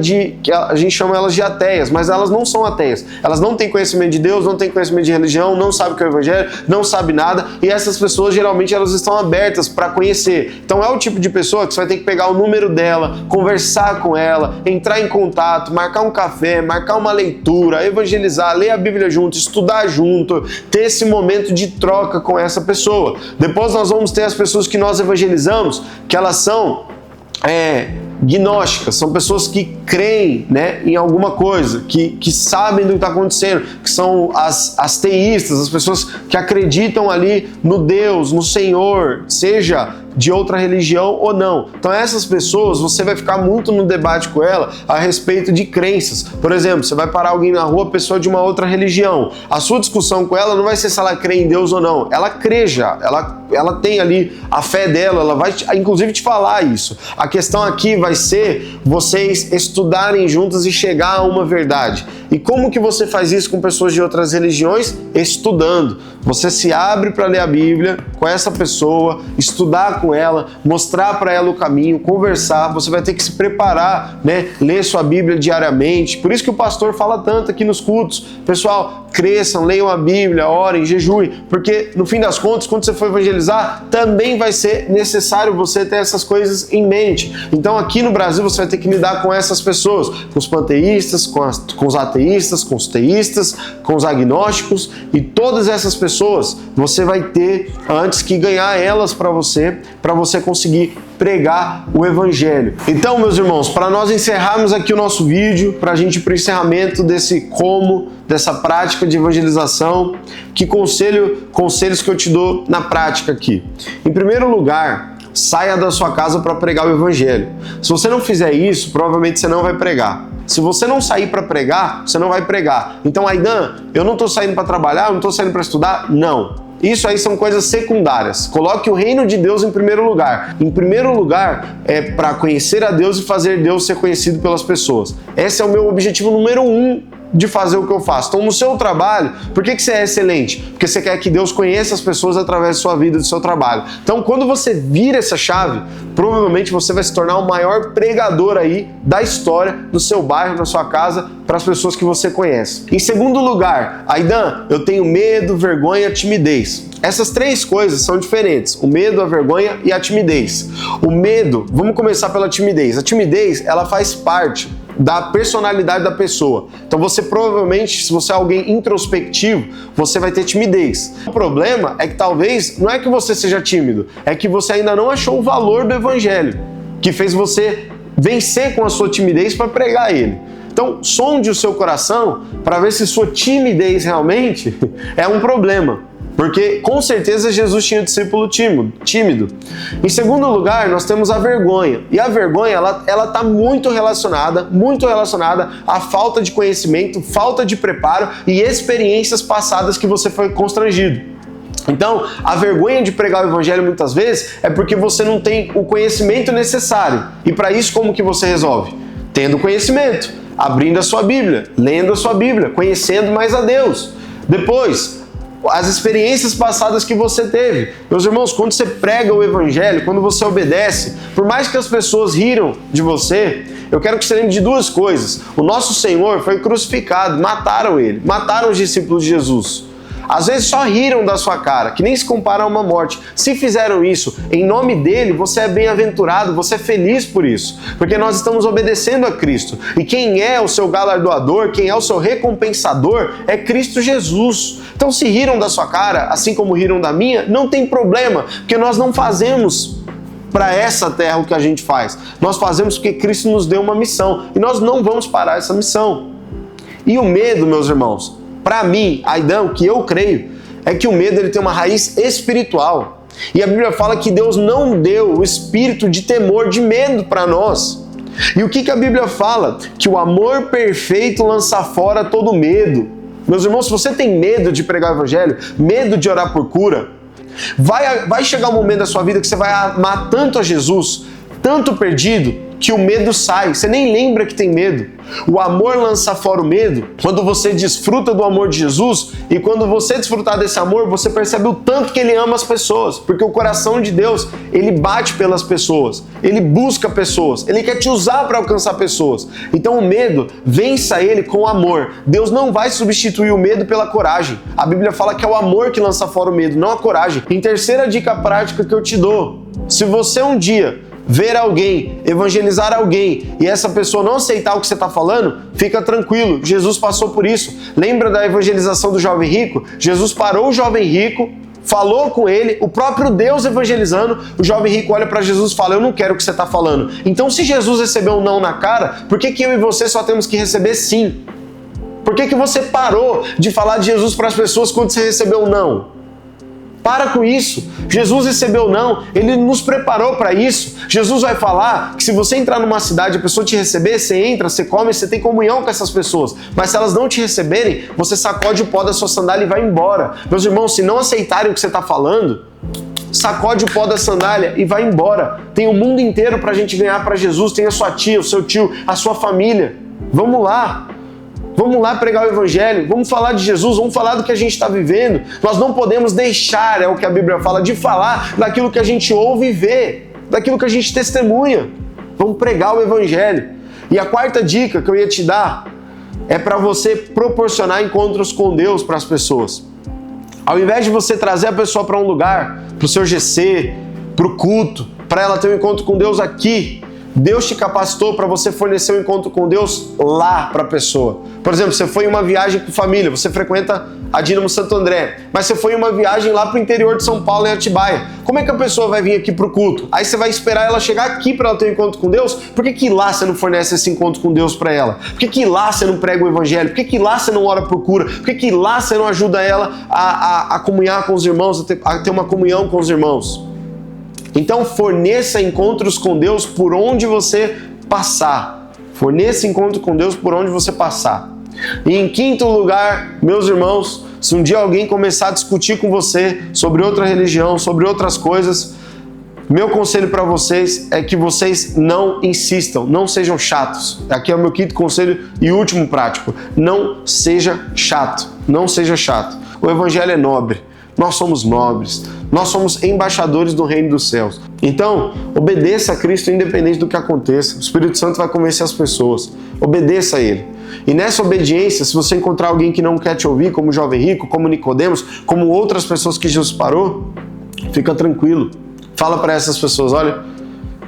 elas de ateias, mas elas não são ateias. Elas não têm conhecimento de Deus, não têm conhecimento de religião, não sabem o que é o evangelho, não sabem nada, e essas pessoas geralmente elas estão abertas para conhecer. Então é o tipo de pessoa que você vai ter que pegar o número dela, conversar com ela, entrar em contato, marcar um café, marcar uma leitura, evangelizar, ler a Bíblia junto, estudar junto, ter esse momento de troca com essa pessoa. Depois nós vamos ter as pessoas que nós evangelizamos, que elas são gnósticas, são pessoas que creem, né, em alguma coisa, que sabem do que está acontecendo, que são as teístas, as pessoas que acreditam ali no Deus, no Senhor, seja de outra religião ou não. Então essas pessoas, você vai ficar muito no debate com ela a respeito de crenças. Por exemplo, você vai parar alguém na rua, pessoa de uma outra religião. A sua discussão com ela não vai ser se ela crê em Deus ou não. Ela crê já, ela tem ali a fé dela, ela vai inclusive te falar isso. A questão aqui vai ser vocês estudarem juntas e chegar a uma verdade. E como que você faz isso com pessoas de outras religiões? Estudando. Você se abre para ler a Bíblia com essa pessoa, estudar com ela, mostrar para ela o caminho, conversar. Você vai ter que se preparar, né? Ler sua Bíblia diariamente. Por isso que o pastor fala tanto aqui nos cultos. Pessoal, cresçam, leiam a Bíblia, orem, jejuem, porque no fim das contas, quando você for evangelizar, também vai ser necessário você ter essas coisas em mente. Então aqui no Brasil você vai ter que lidar com essas pessoas, com os panteístas, com os ateístas, com os teístas, com os agnósticos, e todas essas pessoas você vai ter antes que ganhar elas para você conseguir pregar o evangelho. Então, meus irmãos, para nós encerrarmos aqui o nosso vídeo, para a gente ir para o encerramento dessa prática de evangelização, que conselhos que eu te dou na prática aqui. Em primeiro lugar, saia da sua casa para pregar o evangelho. Se você não fizer isso, provavelmente você não vai pregar. Se você não sair para pregar, você não vai pregar. Então, Aidan, eu não estou saindo para trabalhar, eu não estou saindo para estudar? Não. Isso aí são coisas secundárias. Coloque o reino de Deus em primeiro lugar. Em primeiro lugar é para conhecer a Deus e fazer Deus ser conhecido pelas pessoas. Esse é o meu objetivo número 1 de fazer o que eu faço. Então, no seu trabalho, por que você é excelente? Porque você quer que Deus conheça as pessoas através da sua vida, do seu trabalho. Então, quando você vira essa chave, provavelmente você vai se tornar o maior pregador aí da história do seu bairro, da sua casa, para as pessoas que você conhece. Em segundo lugar, Aidan, eu tenho medo, vergonha, timidez. Essas 3 coisas são diferentes: o medo, a vergonha e a timidez. O medo, vamos começar pela timidez. A timidez, ela faz parte da personalidade da pessoa. Então você provavelmente, se você é alguém introspectivo, você vai ter timidez. O problema é que talvez, não é que você seja tímido, é que você ainda não achou o valor do evangelho, que fez você vencer com a sua timidez para pregar ele. Então, sonde o seu coração para ver se sua timidez realmente é um problema. Porque, com certeza, Jesus tinha um discípulo tímido. Em segundo lugar, nós temos a vergonha. E a vergonha, ela está muito relacionada à falta de conhecimento, falta de preparo e experiências passadas que você foi constrangido. Então, a vergonha de pregar o evangelho muitas vezes é porque você não tem o conhecimento necessário. E para isso, como que você resolve? Tendo conhecimento, abrindo a sua Bíblia, lendo a sua Bíblia, conhecendo mais a Deus. Depois, as experiências passadas que você teve. Meus irmãos, quando você prega o evangelho, quando você obedece, por mais que as pessoas riram de você, eu quero que você lembre de 2 coisas. O nosso Senhor foi crucificado, mataram ele, mataram os discípulos de Jesus. Às vezes só riram da sua cara, que nem se compara a uma morte. Se fizeram isso em nome dele, você é bem-aventurado, você é feliz por isso, porque nós estamos obedecendo a Cristo. E quem é o seu galardoador, quem é o seu recompensador, é Cristo Jesus. Então, se riram da sua cara, assim como riram da minha, não tem problema, porque nós não fazemos para essa terra o que a gente faz. Nós fazemos porque Cristo nos deu uma missão e nós não vamos parar essa missão. E o medo, meus irmãos, para mim, Aidan, o que eu creio é que o medo ele tem uma raiz espiritual. E a Bíblia fala que Deus não deu o espírito de temor, de medo para nós. E o que a Bíblia fala? Que o amor perfeito lança fora todo medo. Meus irmãos, se você tem medo de pregar o evangelho, medo de orar por cura, vai chegar um momento da sua vida que você vai amar tanto a Jesus, tanto perdido, que o medo sai, você nem lembra que tem medo. O amor lança fora o medo quando você desfruta do amor de Jesus, e quando você desfrutar desse amor, você percebe o tanto que ele ama as pessoas, porque o coração de Deus, ele bate pelas pessoas, ele busca pessoas, ele quer te usar para alcançar pessoas. Então o medo, vença ele com amor. Deus não vai substituir o medo pela coragem. A Bíblia fala que é o amor que lança fora o medo, não a coragem. Em terceira dica prática que eu te dou, se você um dia ver alguém, evangelizar alguém e essa pessoa não aceitar o que você está falando, fica tranquilo, Jesus passou por isso. Lembra da evangelização do jovem rico? Jesus parou o jovem rico, falou com ele, o próprio Deus evangelizando, o jovem rico olha para Jesus e fala: eu não quero o que você está falando. Então, se Jesus recebeu um não na cara, por que eu e você só temos que receber sim? Por que você parou de falar de Jesus para as pessoas quando você recebeu um não? Para com isso. Jesus recebeu não, ele nos preparou para isso. Jesus vai falar que se você entrar numa cidade e a pessoa te receber, você entra, você come, você tem comunhão com essas pessoas. Mas se elas não te receberem, você sacode o pó da sua sandália e vai embora. Meus irmãos, se não aceitarem o que você está falando, sacode o pó da sandália e vai embora. Tem o mundo inteiro para a gente ganhar para Jesus. Tem a sua tia, o seu tio, a sua família. Vamos lá. Vamos lá pregar o evangelho, vamos falar de Jesus, vamos falar do que a gente está vivendo. Nós não podemos deixar, é o que a Bíblia fala, de falar daquilo que a gente ouve e vê, daquilo que a gente testemunha. Vamos pregar o evangelho. E a 4ª dica que eu ia te dar é para você proporcionar encontros com Deus para as pessoas. Ao invés de você trazer a pessoa para um lugar, para o seu GC, para o culto, para ela ter um encontro com Deus aqui, Deus te capacitou para você fornecer um encontro com Deus lá para a pessoa. Por exemplo, você foi em uma viagem com família, você frequenta a Dínamo Santo André, mas você foi em uma viagem lá para o interior de São Paulo, em Atibaia. Como é que a pessoa vai vir aqui para o culto? Aí você vai esperar ela chegar aqui para ela ter um encontro com Deus? Por que lá você não fornece esse encontro com Deus para ela? Por que lá você não prega o evangelho? Por que lá você não ora por cura? Por que lá você não ajuda ela a comunhar com os irmãos, a ter uma comunhão com os irmãos? Então forneça encontros com Deus por onde você passar. Forneça encontro com Deus por onde você passar. E em quinto lugar, meus irmãos, se um dia alguém começar a discutir com você sobre outra religião, sobre outras coisas, meu conselho para vocês é que vocês não insistam, não sejam chatos. Aqui é o meu quinto conselho e último prático. Não seja chato, não seja chato. O evangelho é nobre, nós somos nobres, nós somos embaixadores do reino dos céus. Então, obedeça a Cristo independente do que aconteça. O Espírito Santo vai convencer as pessoas. Obedeça a Ele. E nessa obediência, se você encontrar alguém que não quer te ouvir, como o jovem rico, como Nicodemos, como outras pessoas que Jesus parou, fica tranquilo. Fala para essas pessoas, olha,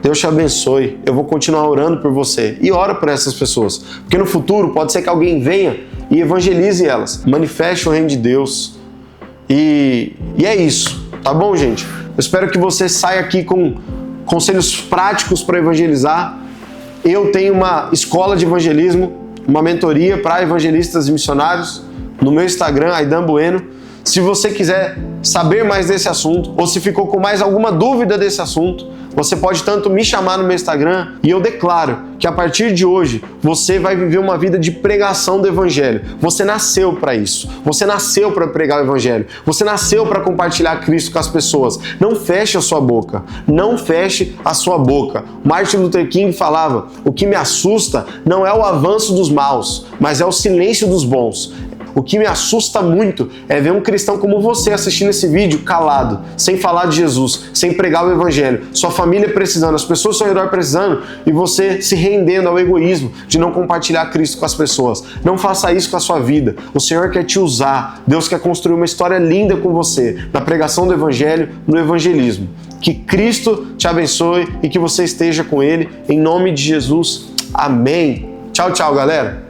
Deus te abençoe, eu vou continuar orando por você. E ora por essas pessoas, porque no futuro pode ser que alguém venha e evangelize elas, manifeste o reino de Deus. E é isso, tá bom, gente? Eu espero que você saia aqui com conselhos práticos para evangelizar. Eu tenho uma escola de evangelismo, uma mentoria para evangelistas e missionários no meu Instagram, Aidan Bueno. Se você quiser saber mais desse assunto, ou se ficou com mais alguma dúvida desse assunto, você pode tanto me chamar no meu Instagram e eu declaro que a partir de hoje você vai viver uma vida de pregação do Evangelho. Você nasceu para isso. Você nasceu para pregar o Evangelho. Você nasceu para compartilhar Cristo com as pessoas. Não feche a sua boca. Não feche a sua boca. Martin Luther King falava: o que me assusta não é o avanço dos maus, mas é o silêncio dos bons. O que me assusta muito é ver um cristão como você assistindo esse vídeo calado, sem falar de Jesus, sem pregar o Evangelho, sua família precisando, as pessoas ao seu redor precisando e você se rendendo ao egoísmo de não compartilhar Cristo com as pessoas. Não faça isso com a sua vida. O Senhor quer te usar. Deus quer construir uma história linda com você na pregação do Evangelho, no evangelismo. Que Cristo te abençoe e que você esteja com Ele. Em nome de Jesus. Amém. Tchau, tchau, galera.